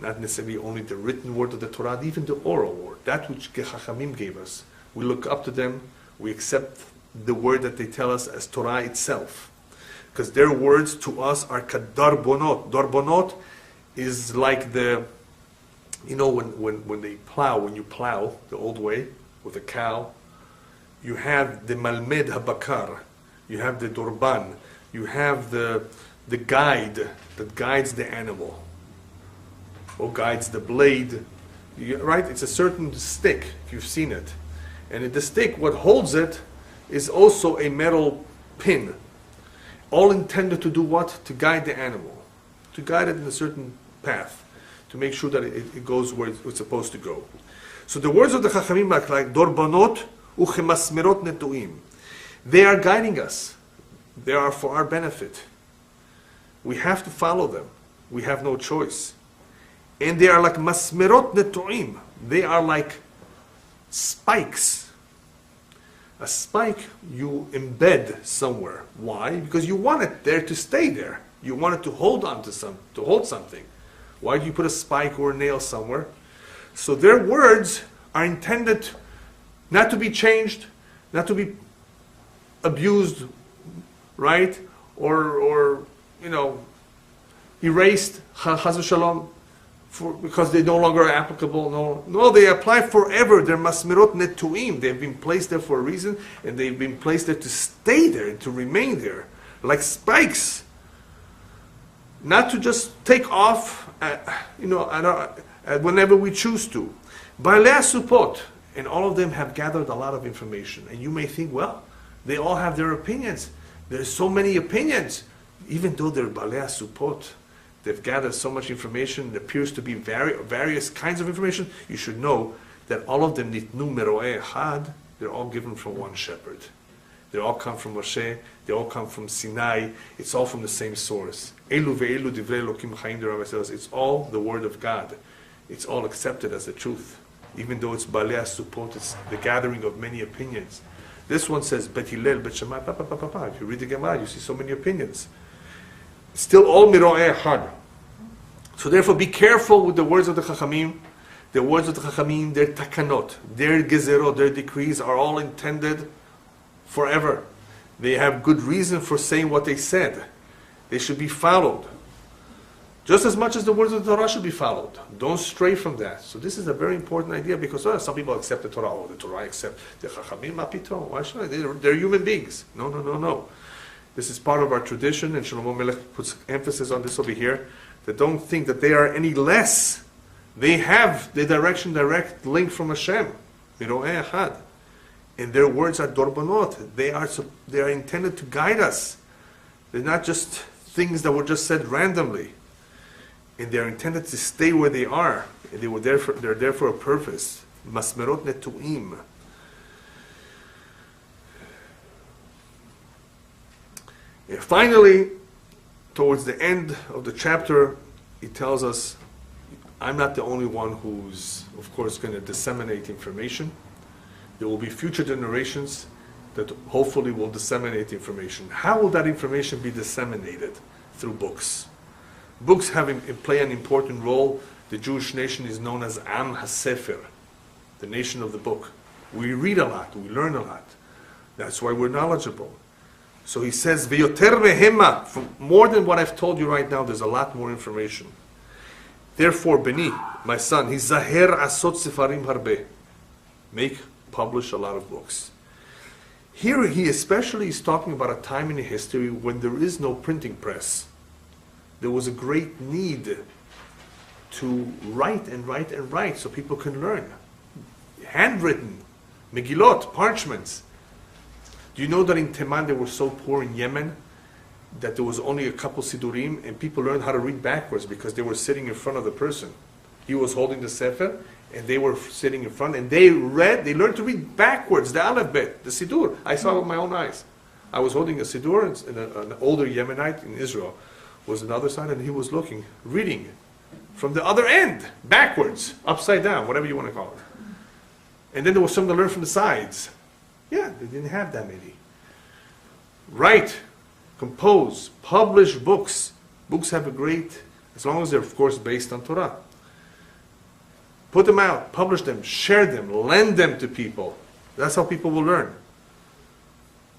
Speaker 1: Not necessarily only the written word of the Torah, even the oral word. That which Chachamim gave us. We look up to them. We accept the word that they tell us as Torah itself. Because their words to us are kadarbonot. Darbonot is like the, when they plow, when you plow the old way with a cow, you have the malmed habakar, you have the dorban, you have the guide that guides the animal, or guides the blade, right? It's a certain stick, if you've seen it. And in the stick, what holds it is also a metal pin, all intended to do what? To guide the animal, to guide it in a certain path, to make sure that it goes where it's supposed to go. So the words of the Chachamim are like dorbanot uchemasmerot netuim. They are guiding us. They are for our benefit. We have to follow them. We have no choice. And they are like masmerot netuim. they are like spikes. A spike you embed somewhere. Why? Because you want it there to stay there. You want it to hold on to hold something. Why do you put a spike or a nail somewhere? So their words are intended not to be changed, not to be abused, right? Or erased, chas v'shalom, because they no longer are applicable. No, they apply forever. They're masmirot netuim. They've been placed there for a reason, and they've been placed there to stay there and to remain there, like spikes. Not to just take off, whenever we choose to. Baalei Supot, and all of them have gathered a lot of information. And you may think, well, they all have their opinions. There's so many opinions. Even though they're Baalei Supot, they've gathered so much information. It appears to be various kinds of information. You should know that all of them nitnu mero'eh echad. They're all given from one shepherd. They all come from Moshe. They all come from Sinai. It's all from the same source. Elu ve'elu divrei Elokim chaim, the Rabbi says. It's all the word of God. It's all accepted as the truth. Even though it's Baalei Supot, it's the gathering of many opinions. This one says, Bet Hillel, Bet Shammai, pa, pa, pa, pa, pa. If you read the Gemara, you see so many opinions. Still all miro'eh echad. So therefore, be careful with the words of the Chachamim. The words of the Chachamim, their takanot, their gezerot, their decrees are all intended forever. They have good reason for saying what they said. They should be followed. Just as much as the words of the Torah should be followed. Don't stray from that. So this is a very important idea, because some people accept the Torah. Oh, the Torah accept the Chachamim, mapito. Why should I? They're human beings. No. This is part of our tradition, and Shlomo Melech puts emphasis on this over here, that don't think that they are any less. They have the direct link from Hashem. Miro'eh echad. And their words are dorbanot. They are intended to guide us. They're not just things that were just said randomly. And they're intended to stay where they are. And they're there for a purpose. Masmerot netuim. And finally, towards the end of the chapter, he tells us, I'm not the only one who's, of course, going to disseminate information. There will be future generations that hopefully will disseminate information. How will that information be disseminated? Through books. Books play an important role. The Jewish nation is known as Am HaSefer, the nation of the book. We read a lot, we learn a lot. That's why we're knowledgeable. So he says, V'yoter mehema, more than what I've told you right now, there's a lot more information. Therefore, Beni, my son, Hizaher asot sefarim harbe. Publish a lot of books. Here he especially is talking about a time in history when there is no printing press. There was a great need to write so people can learn. Handwritten, megillot, parchments. Do you know that in Teman they were so poor in Yemen that there was only a couple sidurim, and people learned how to read backwards because they were sitting in front of the person. He was holding the sefer, and they were sitting in front, and they learned to read backwards, the Aleph Bet, the Sidur. I saw it with my own eyes. I was holding a Sidur, and an older Yemenite in Israel was on the other side, and he was reading from the other end, backwards, upside down, whatever you want to call it. And then there was some to learn from the sides. Yeah, they didn't have that many. Write, compose, publish books. Books have a great, as long as they're, of course, based on Torah. Put them out, publish them, share them, lend them to people. That's how people will learn.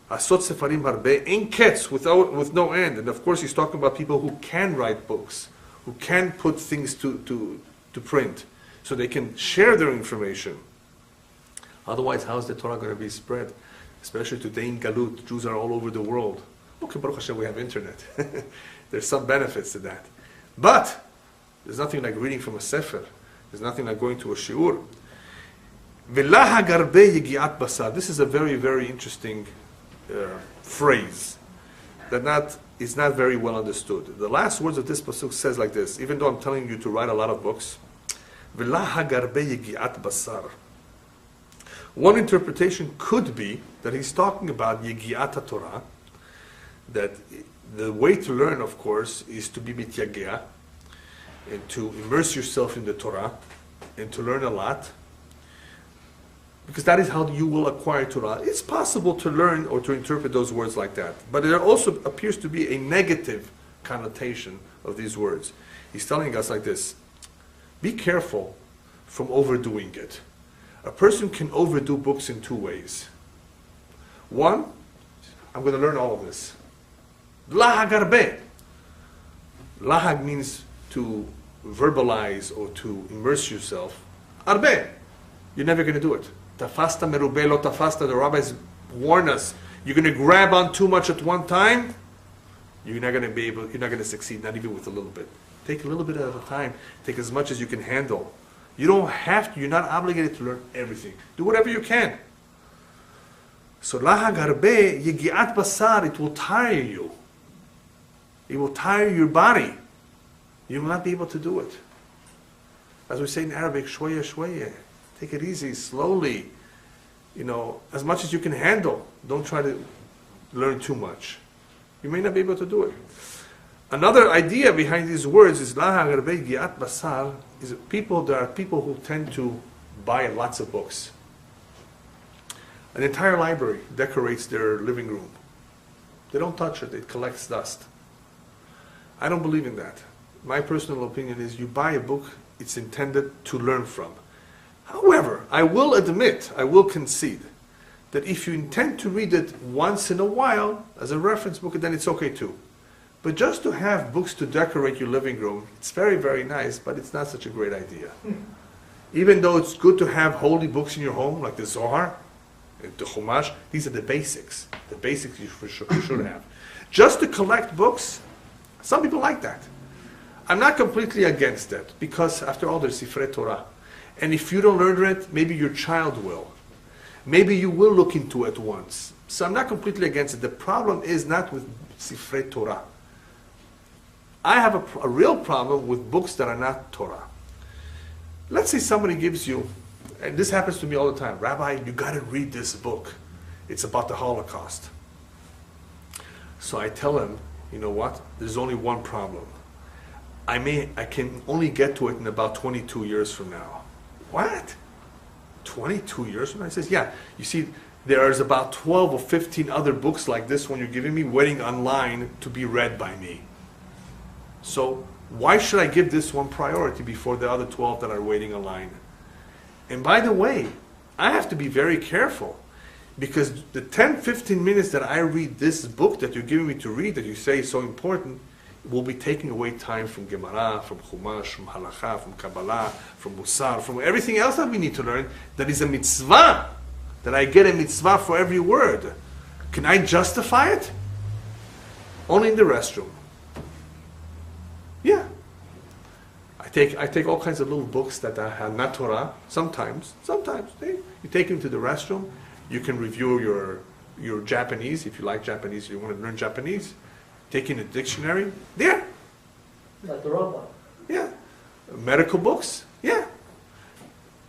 Speaker 1: Asot sefarim harbe, in ketz, with no end. And of course he's talking about people who can write books, who can put things to print, so they can share their information. Otherwise, how is the Torah going to be spread? Especially today in Galut, Jews are all over the world. Okay, Baruch Hashem, we have internet. There's some benefits to that. But there's nothing like reading from a sefer. There's nothing like going to a shiur. V'laha garbe yegiat basar. This is a very, very interesting phrase that is not very well understood. The last words of this pasuk says like this, even though I'm telling you to write a lot of books. V'laha garbe yegiat basar. One interpretation could be that he's talking about yegiat Torah, that the way to learn, of course, is to be mityagea, and to immerse yourself in the Torah, and to learn a lot, because that is how you will acquire Torah. It's possible to learn or to interpret those words like that. But there also appears to be a negative connotation of these words. He's telling us like this: be careful from overdoing it. A person can overdo books in two ways. One, I'm going to learn all of this. Lahag arbe. Lahag means to verbalize or to immerse yourself. Arbe. You're never going to do it. Tafasta merube lo tafasta. The rabbis warn us. You're going to grab on too much at one time. You're not going to be able. You're not going to succeed. Not even with a little bit. Take a little bit at a time. Take as much as you can handle. You don't have to. You're not obligated to learn everything. Do whatever you can. So lahag arbe yegiat basar. It will tire you. It will tire your body. You will not be able to do it. As we say in Arabic, shwaya shwaya. Take it easy, slowly. You know, as much as you can handle. Don't try to learn too much. You may not be able to do it. Another idea behind these words is lahag arbe yegiat basar. Is there are people who tend to buy lots of books. An entire library decorates their living room. They don't touch it. It collects dust. I don't believe in that. My personal opinion is you buy a book, it's intended to learn from. However, I will admit, I will concede, that if you intend to read it once in a while as a reference book, then it's okay too. But just to have books to decorate your living room, it's very, very nice, but it's not such a great idea. Even though it's good to have holy books in your home, like the Zohar, the Chumash, these are the basics. The basics you should have. Just to collect books, some people like that. I'm not completely against that, because after all, there's Sifrei Torah. And if you don't learn it, maybe your child will. Maybe you will look into it once. So I'm not completely against it. The problem is not with Sifrei Torah. I have a real problem with books that are not Torah. Let's say somebody gives you, and this happens to me all the time, Rabbi, you got to read this book. It's about the Holocaust. So I tell him, you know what? There's only one problem. I can only get to it in about 22 years from now. What? 22 years from now? He says, yeah. You see, there's about 12 or 15 other books like this one you're giving me waiting online to be read by me. So why should I give this one priority before the other 12 that are waiting online? And by the way, I have to be very careful, because the 10-15 minutes that I read this book that you're giving me to read, that you say is so important, will be taking away time from Gemara, from Chumash, from Halakha, from Kabbalah, from Musar, from everything else that we need to learn, that is a mitzvah, that I get a mitzvah for every word. Can I justify it? Only in the restroom. Yeah. I take all kinds of little books that are not Torah, sometimes. You take them to the restroom, you can review your Japanese, if you like Japanese, you want to learn Japanese, taking a dictionary, there.
Speaker 2: Like the robot.
Speaker 1: Yeah. Medical books, yeah.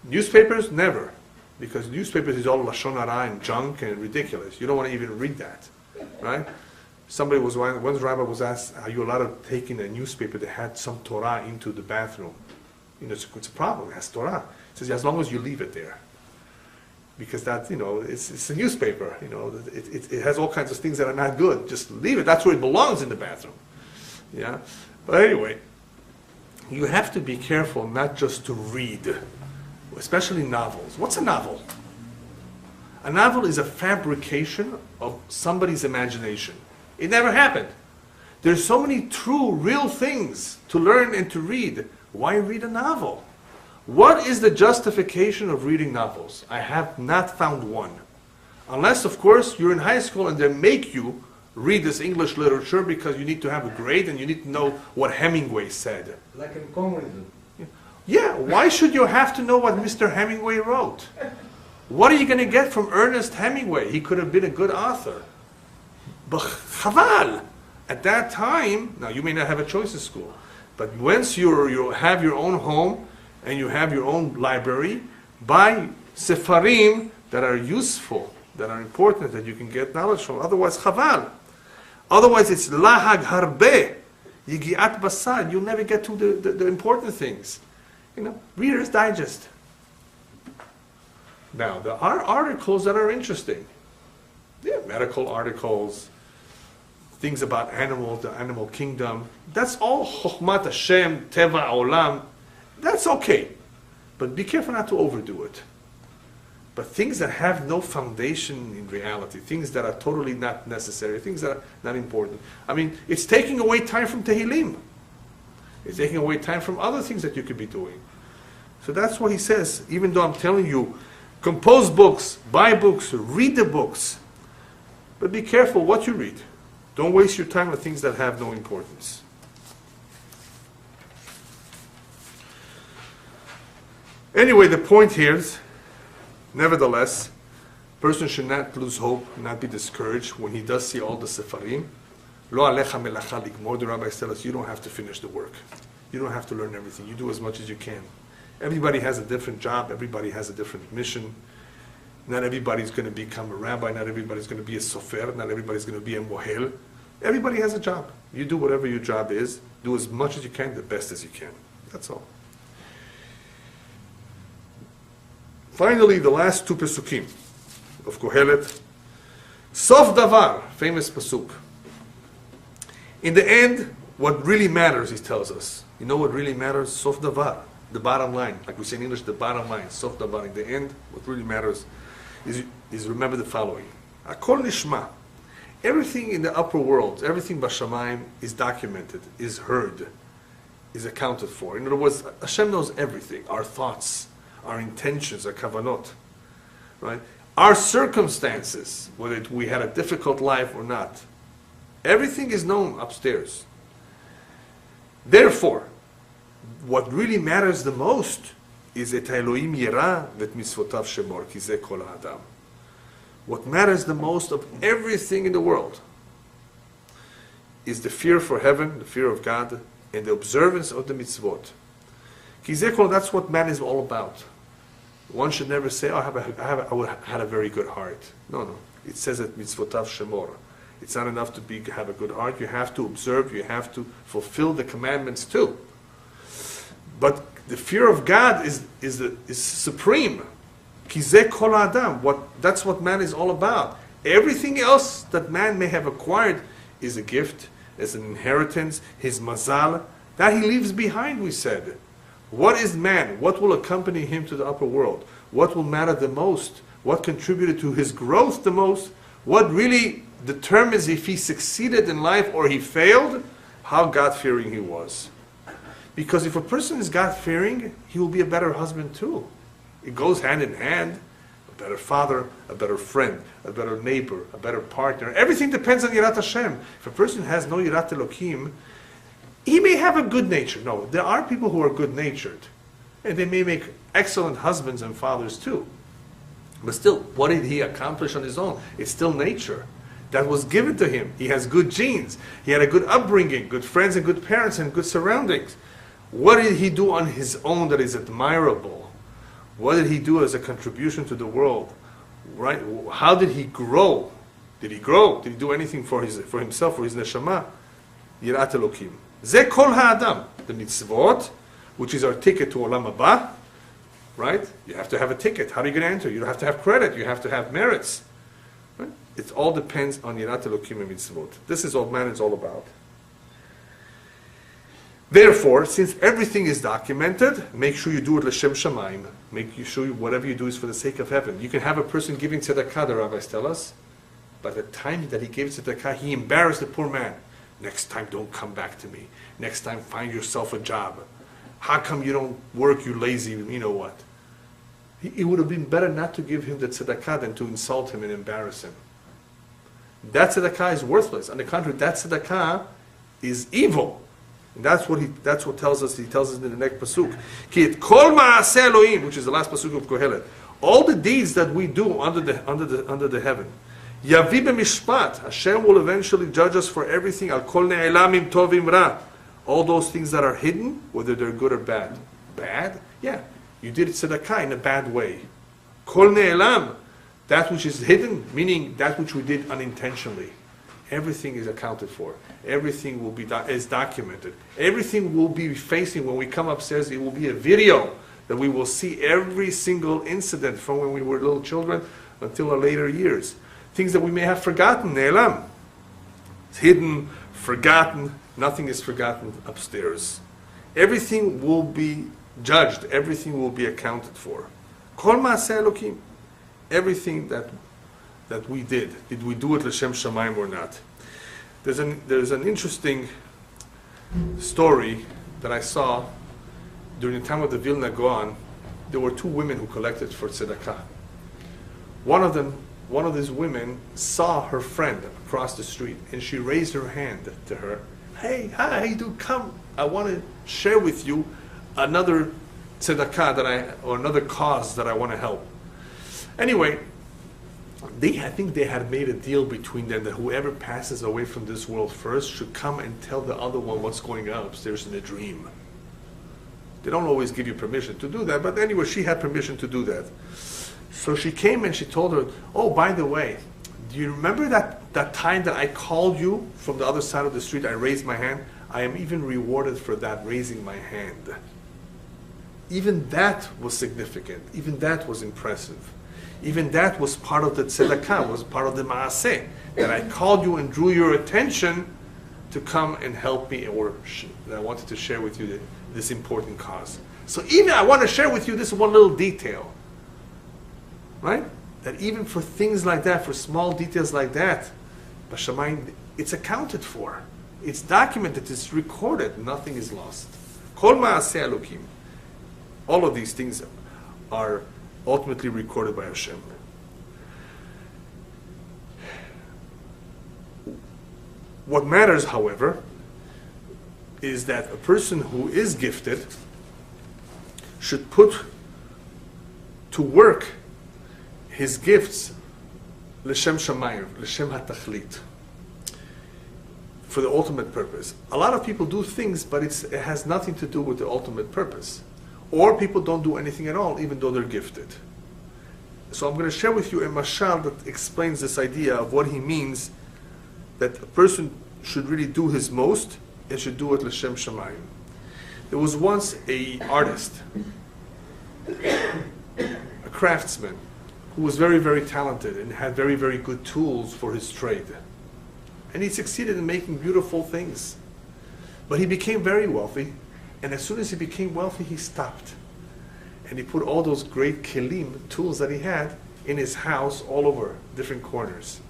Speaker 1: Newspapers, never. Because newspapers is all Lashon Hara and junk and ridiculous. You don't want to even read that, right? One rabbi was asked, are you allowed to take in a newspaper that had some Torah into the bathroom? You know, it's a problem, it has Torah. He says, as long as you leave it there. Because that, you know, it's a newspaper, you know, it has all kinds of things that are not good. Just leave it, that's where it belongs, in the bathroom. Yeah? But anyway, you have to be careful not just to read, especially novels. What's a novel? A novel is a fabrication of somebody's imagination. It never happened. There's so many true, real things to learn and to read. Why read a novel? What is the justification of reading novels? I have not found one. Unless, of course, you're in high school and they make you read this English literature because you need to have a grade and you need to know what Hemingway said.
Speaker 2: Like in communism.
Speaker 1: Yeah, why should you have to know what Mr. Hemingway wrote? What are you going to get from Ernest Hemingway? He could have been a good author. But chaval, at that time, now you may not have a choice in school, but once you have your own home and you have your own library, buy sefarim that are useful, that are important, that you can get knowledge from. Otherwise, chaval. Otherwise, it's lahag harbe, yigiat basar. You'll never get to the important things. Reader's Digest. Now, there are articles that are interesting. Yeah, medical articles, things about animals, the animal kingdom. That's all Chokhmat Hashem, Teva Olam. That's okay. But be careful not to overdo it. But things that have no foundation in reality, things that are totally not necessary, things that are not important. I mean, it's taking away time from Tehillim. It's taking away time from other things that you could be doing. So that's what he says, even though I'm telling you, compose books, buy books, read the books. But be careful what you read. Don't waste your time on things that have no importance. Anyway, the point here is, nevertheless, person should not lose hope, not be discouraged when he does see all the sefarim. Lo alecha melacha ligmor. The rabbis tell us you don't have to finish the work. You don't have to learn everything. You do as much as you can. Everybody has a different job. Everybody has a different mission. Not everybody's going to become a rabbi. Not everybody's going to be a sofer. Not everybody's going to be a mohel. Everybody has a job. You do whatever your job is. Do as much as you can, the best as you can. That's all. Finally, the last two pesukim of Kohelet. Sof davar, famous pasuk. In the end, what really matters, he tells us. You know what really matters? Sof davar, the bottom line. Like we say in English, the bottom line. Sof davar. In the end, what really matters is remember the following. Akol nishma. Everything in the upper world, everything b'shamayim is documented, is heard, is accounted for. In other words, Hashem knows everything. Our thoughts, our intentions, our kavanot, right? Our circumstances, whether we had a difficult life or not, everything is known upstairs. Therefore, what really matters the most is et Elohim yira vet mitzvotav shemor ki ze kol ha'adam. What matters the most of everything in the world is the fear for heaven, the fear of God, and the observance of the mitzvot. Ki ze kol, that's what man is all about. One should never say, I had a very good heart. No. It says that mitzvotav shemor. It's not enough to have a good heart. You have to observe. You have to fulfill the commandments too. But the fear of God is supreme. Ki ze kol adam. That's what man is all about. Everything else that man may have acquired is a gift, is an inheritance, his mazal, that he leaves behind, we said. What is man? What will accompany him to the upper world? What will matter the most? What contributed to his growth the most? What really determines if he succeeded in life or he failed? How God-fearing he was. Because if a person is God-fearing, he will be a better husband too. It goes hand in hand. A better father, a better friend, a better neighbor, a better partner. Everything depends on Yirat Hashem. If a person has no Yirat Elokim, he may have a good nature. No, there are people who are good-natured. And they may make excellent husbands and fathers too. But still, what did he accomplish on his own? It's still nature. That was given to him. He has good genes. He had a good upbringing, good friends and good parents and good surroundings. What did he do on his own that is admirable? What did he do as a contribution to the world? Right? How did he grow? Did he grow? Did he do anything for himself, for his neshama? Yirat Elokim. Ze kol ha'adam. The mitzvot, which is our ticket to Olam Haba, right? You have to have a ticket. How are you going to enter? You have to have credit. You have to have merits. Right? It all depends on Yirat Elokim and mitzvot. This is what man is all about. Therefore, since everything is documented, make sure you do it l'shem shamayim. Make sure whatever you do is for the sake of heaven. You can have a person giving tzedakah, the rabbis tell us. By the time that he gave tzedakah, he embarrassed the poor man. Next time, don't come back to me. Next time, find yourself a job. How come you don't work, you lazy, you know what? It would have been better not to give him the tzedakah than to insult him and embarrass him. That tzedakah is worthless. On the contrary, that tzedakah is evil. And that's what tells us. He tells us in the next pasuk. Ki et kol ma'aseh Elohim, which is the last pasuk of Kohelet. All the deeds that we do under the heaven. Yavi b'mishpat. Hashem will eventually judge us for everything. Al kol ne'elamim tovim ra. All those things that are hidden, whether they're good or bad. Bad? Yeah. You did tzedakah in a bad way. Kol ne'elam. That which is hidden, meaning that which we did unintentionally. everything is accounted for. Everything will be is documented. Everything will be facing when we come upstairs. It will be a video that we will see every single incident from when we were little children until our later years. Things that we may have forgotten, ne'elam. It's hidden, forgotten. Nothing is forgotten upstairs. Everything will be judged. Everything will be accounted for. Kol ma'aseh Elokim. Everything that we did we do it l'shem shamayim or not? There's an interesting story that I saw during the time of the Vilna Gaon. There were two women who collected for tzedakah. One of these women saw her friend across the street, and she raised her hand to her. Hey, hi, how you do? Come, I want to share with you another tzedakah or another cause that I want to help. Anyway, I think they had made a deal between them that whoever passes away from this world first should come and tell the other one what's going on upstairs in a dream. They don't always give you permission to do that, but anyway, she had permission to do that. So she came and she told her, oh, by the way, do you remember that time that I called you from the other side of the street? I raised my hand. I am even rewarded for that, raising my hand. Even that was significant. Even that was impressive. Even that was part of the tzedakah, was part of the maaseh, that I called you and drew your attention to come and help me, or that I wanted to share with you this important cause. So even I want to share with you this one little detail, right? That even for things like that, for small details like that, Bashamayim, it's accounted for. It's documented, it's recorded, nothing is lost. Kol ma'aseh Elokim. All of these things are ultimately recorded by Hashem. What matters, however, is that a person who is gifted should put to work his gifts l'shem shamayim, l'shem hatachlit, for the ultimate purpose. A lot of people do things, but it has nothing to do with the ultimate purpose. Or people don't do anything at all, even though they're gifted. So I'm going to share with you a mashal that explains this idea of what he means, that a person should really do his most and should do it l'shem shamayim. There was once an artist, a craftsman, who was very, very talented and had very, very good tools for his trade. And he succeeded in making beautiful things. But he became very wealthy. And as soon as he became wealthy, he stopped. And he put all those great kelim, tools that he had, in his house all over different corners.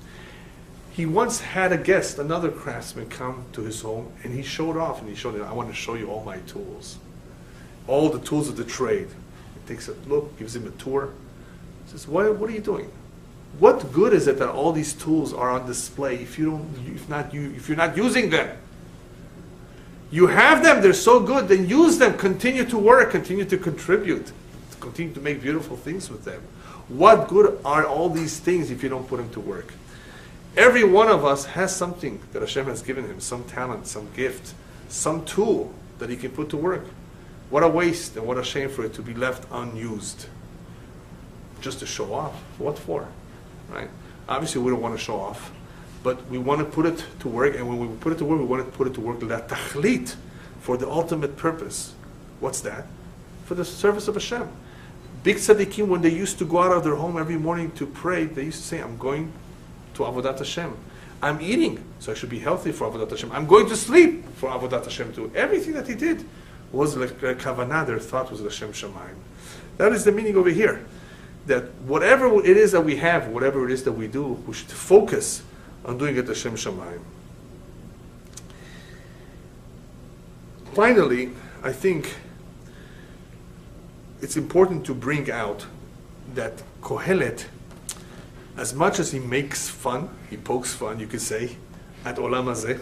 Speaker 1: He once had a guest, another craftsman, come to his home, and he showed off, and he showed him, I want to show you all my tools. All the tools of the trade. He takes a look, gives him a tour. He says, what are you doing? What good is it that all these tools are on display if you're not using them? You have them, they're so good, then use them, continue to work, continue to contribute, continue to make beautiful things with them. What good are all these things if you don't put them to work? Every one of us has something that Hashem has given him, some talent, some gift, some tool that he can put to work. What a waste and what a shame for it to be left unused. Just to show off. What for? Right? Obviously we don't want to show off. But we want to put it to work, and when we put it to work, we want to put it to work la tachlit, for the ultimate purpose. What's that? For the service of Hashem. Big tzaddikim, when they used to go out of their home every morning to pray, they used to say, I'm going to Avodat Hashem. I'm eating, so I should be healthy for Avodat Hashem. I'm going to sleep for Avodat Hashem too. Everything that he did was like kavanah, their thought was Hashem Shamayim. That is the meaning over here. That whatever it is that we have, whatever it is that we do, we should focus on doing it Hashem Shamayim. Finally, I think it's important to bring out that Kohelet, as much as he makes fun, he pokes fun, you could say, at Olam Hazeh,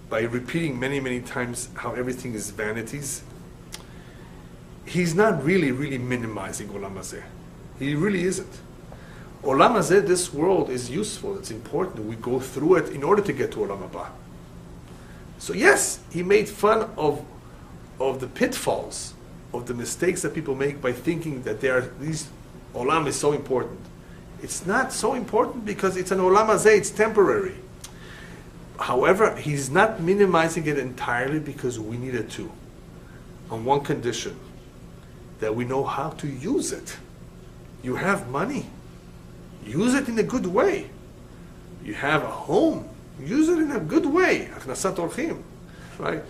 Speaker 1: by repeating many, many times how everything is vanities, he's not really minimizing Olam Hazeh. He really isn't. Olam Hazeh, this world, is useful, it's important. We go through it in order to get to Olam Haba. So yes, he made fun of the pitfalls, of the mistakes that people make by thinking that Olam is so important. It's not so important because it's an Olam Hazeh, it's temporary. However, he's not minimizing it entirely because we need it too. On one condition, that we know how to use it. You have money, use it in a good way. You have a home, use it in a good way. Achnasat orchim, right?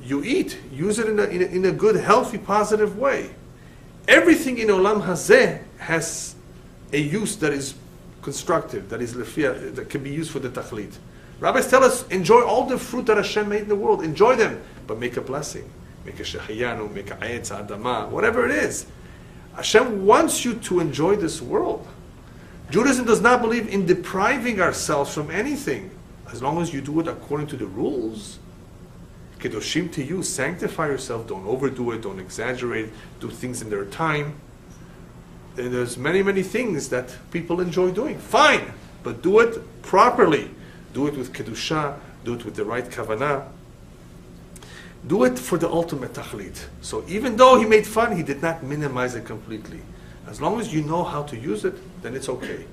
Speaker 1: You eat, use it in a good, healthy, positive way. Everything in Olam Hazeh has a use that is constructive, that is lefia, that can be used for the tachlit. Rabbis tell us, enjoy all the fruit that Hashem made in the world. Enjoy them, but make a blessing. Make a shehiyanu, make a ayetz adama, whatever it is. Hashem wants you to enjoy this world. Judaism does not believe in depriving ourselves from anything, as long as you do it according to the rules. Kedoshim to you, sanctify yourself, don't overdo it, don't exaggerate, do things in their time. And there's many, many things that people enjoy doing. Fine, but do it properly. Do it with kedusha, do it with the right kavanah. Do it for the ultimate tachlit. So even though he made fun, he did not minimize it completely. As long as you know how to use it, then it's okay.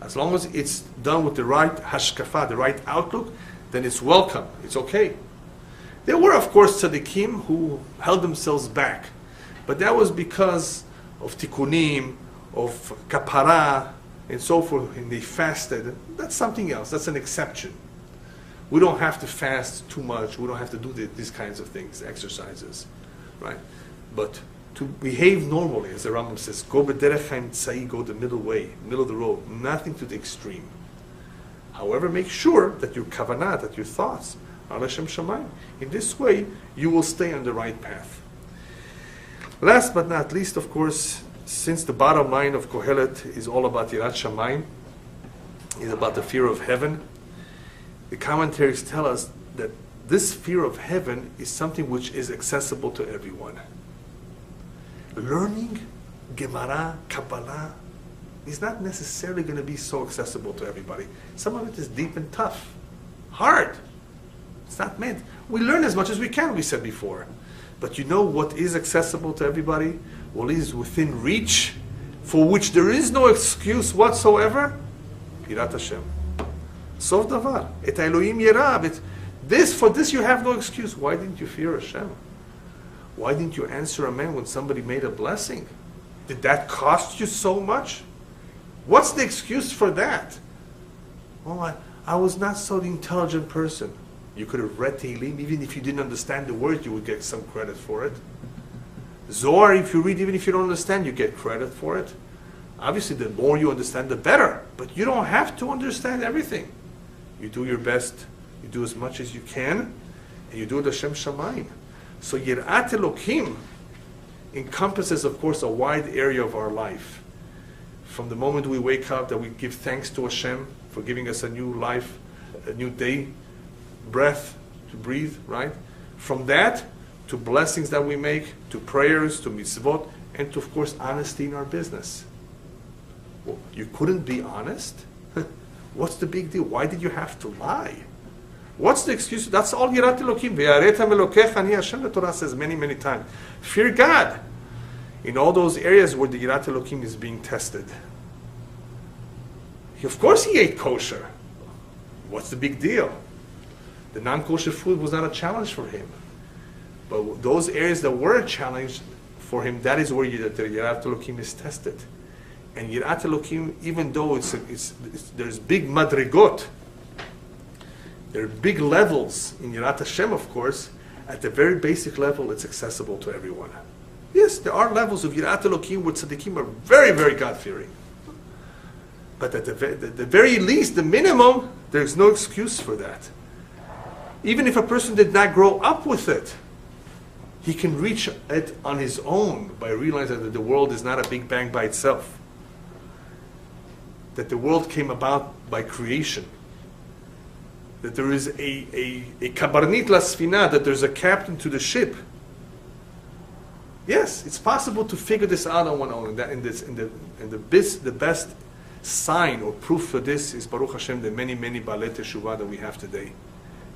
Speaker 1: As long as it's done with the right hashkafa, the right outlook, then it's welcome. It's okay. There were, of course, tzaddikim who held themselves back. But that was because of tikkunim, of kapara, and so forth, and they fasted. That's something else. That's an exception. We don't have to fast too much. We don't have to do these kinds of things, exercises, right? But to behave normally, as the Rambam says, go b'derech ha'emtzai, go the middle way, middle of the road, nothing to the extreme. However, make sure that your kavanah, that your thoughts are l'shem shamayim. In this way, you will stay on the right path. Last but not least, of course, since the bottom line of Kohelet is all about Yirat Shamayim, is about the fear of heaven, the commentaries tell us that this fear of heaven is something which is accessible to everyone. Learning Gemara, Kabbalah, is not necessarily going to be so accessible to everybody. Some of it is deep and tough, hard. It's not meant. We learn as much as we can, we said before. But you know what is accessible to everybody? What is within reach, for which there is no excuse whatsoever? Yirat Hashem. Sof davar. Et Elohim yirah. For this you have no excuse. Why didn't you fear Hashem? Why didn't you answer amen when somebody made a blessing? Did that cost you so much? What's the excuse for that? Oh, I was not so intelligent person. You could have read Tehillim, even if you didn't understand the word, you would get some credit for it. Zohar, if you read, even if you don't understand, you get credit for it. Obviously, the more you understand, the better. But you don't have to understand everything. You do your best, you do as much as you can, and you do it Hashem Shamayim. So Yirat Elokim encompasses, of course, a wide area of our life. From the moment we wake up, that we give thanks to Hashem for giving us a new life, a new day, breath to breathe, right? From that, to blessings that we make, to prayers, to mitzvot, and to, of course, honesty in our business. Well, you couldn't be honest? What's the big deal? Why did you have to lie? What's the excuse? That's all Yirat Elokim. Ve'aretam Elokecha ani Hashem, the Torah says many, many times. Fear God in all those areas where the Yirat Elokim is being tested. Of course he ate kosher. What's the big deal? The non-kosher food was not a challenge for him. But those areas that were a challenge for him, that is where the Yirat Elokim is tested. And Yirat Elokim, even though there's big madrigot, there are big levels in Yirat Hashem, of course, at the very basic level, it's accessible to everyone. Yes, there are levels of Yirat Elokim where tzaddikim are very, very God-fearing. But at the very least, the minimum, there's no excuse for that. Even if a person did not grow up with it, he can reach it on his own by realizing that the world is not a big bang by itself. That the world came about by creation. That there is a kabarnit lasfina, that there's a captain to the ship. Yes, it's possible to figure this out on one own. The best sign or proof for this is Baruch Hashem, the many, many Baalei Teshuvah that we have today.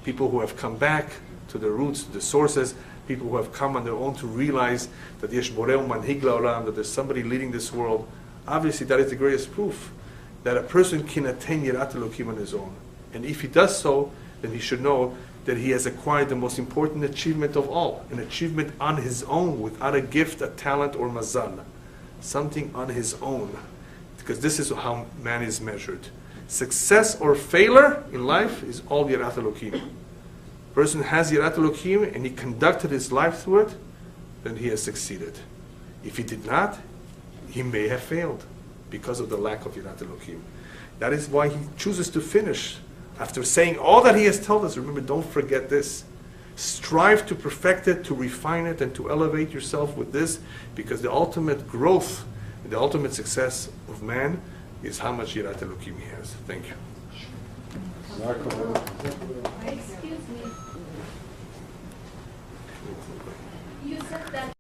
Speaker 1: People who have come back to the roots, to the sources, people who have come on their own to realize that Yesh Boreu Manhig La'olam, that there's somebody leading this world. Obviously, that is the greatest proof that a person can attain Yirat Elokim on his own. And if he does so, then he should know that he has acquired the most important achievement of all, an achievement on his own, without a gift, a talent, or mazal. Something on his own. Because this is how man is measured. Success or failure in life is all Yirat Elokim. Person has Yirat Elokim and he conducted his life through it, then he has succeeded. If he did not, he may have failed because of the lack of Yirat Elokim. That is why he chooses to finish. After saying all that he has told us, remember, don't forget this. Strive to perfect it, to refine it, and to elevate yourself with this, because the ultimate growth and the ultimate success of man is how much Yirat Elokim he has. Thank you.
Speaker 3: Excuse me. You said that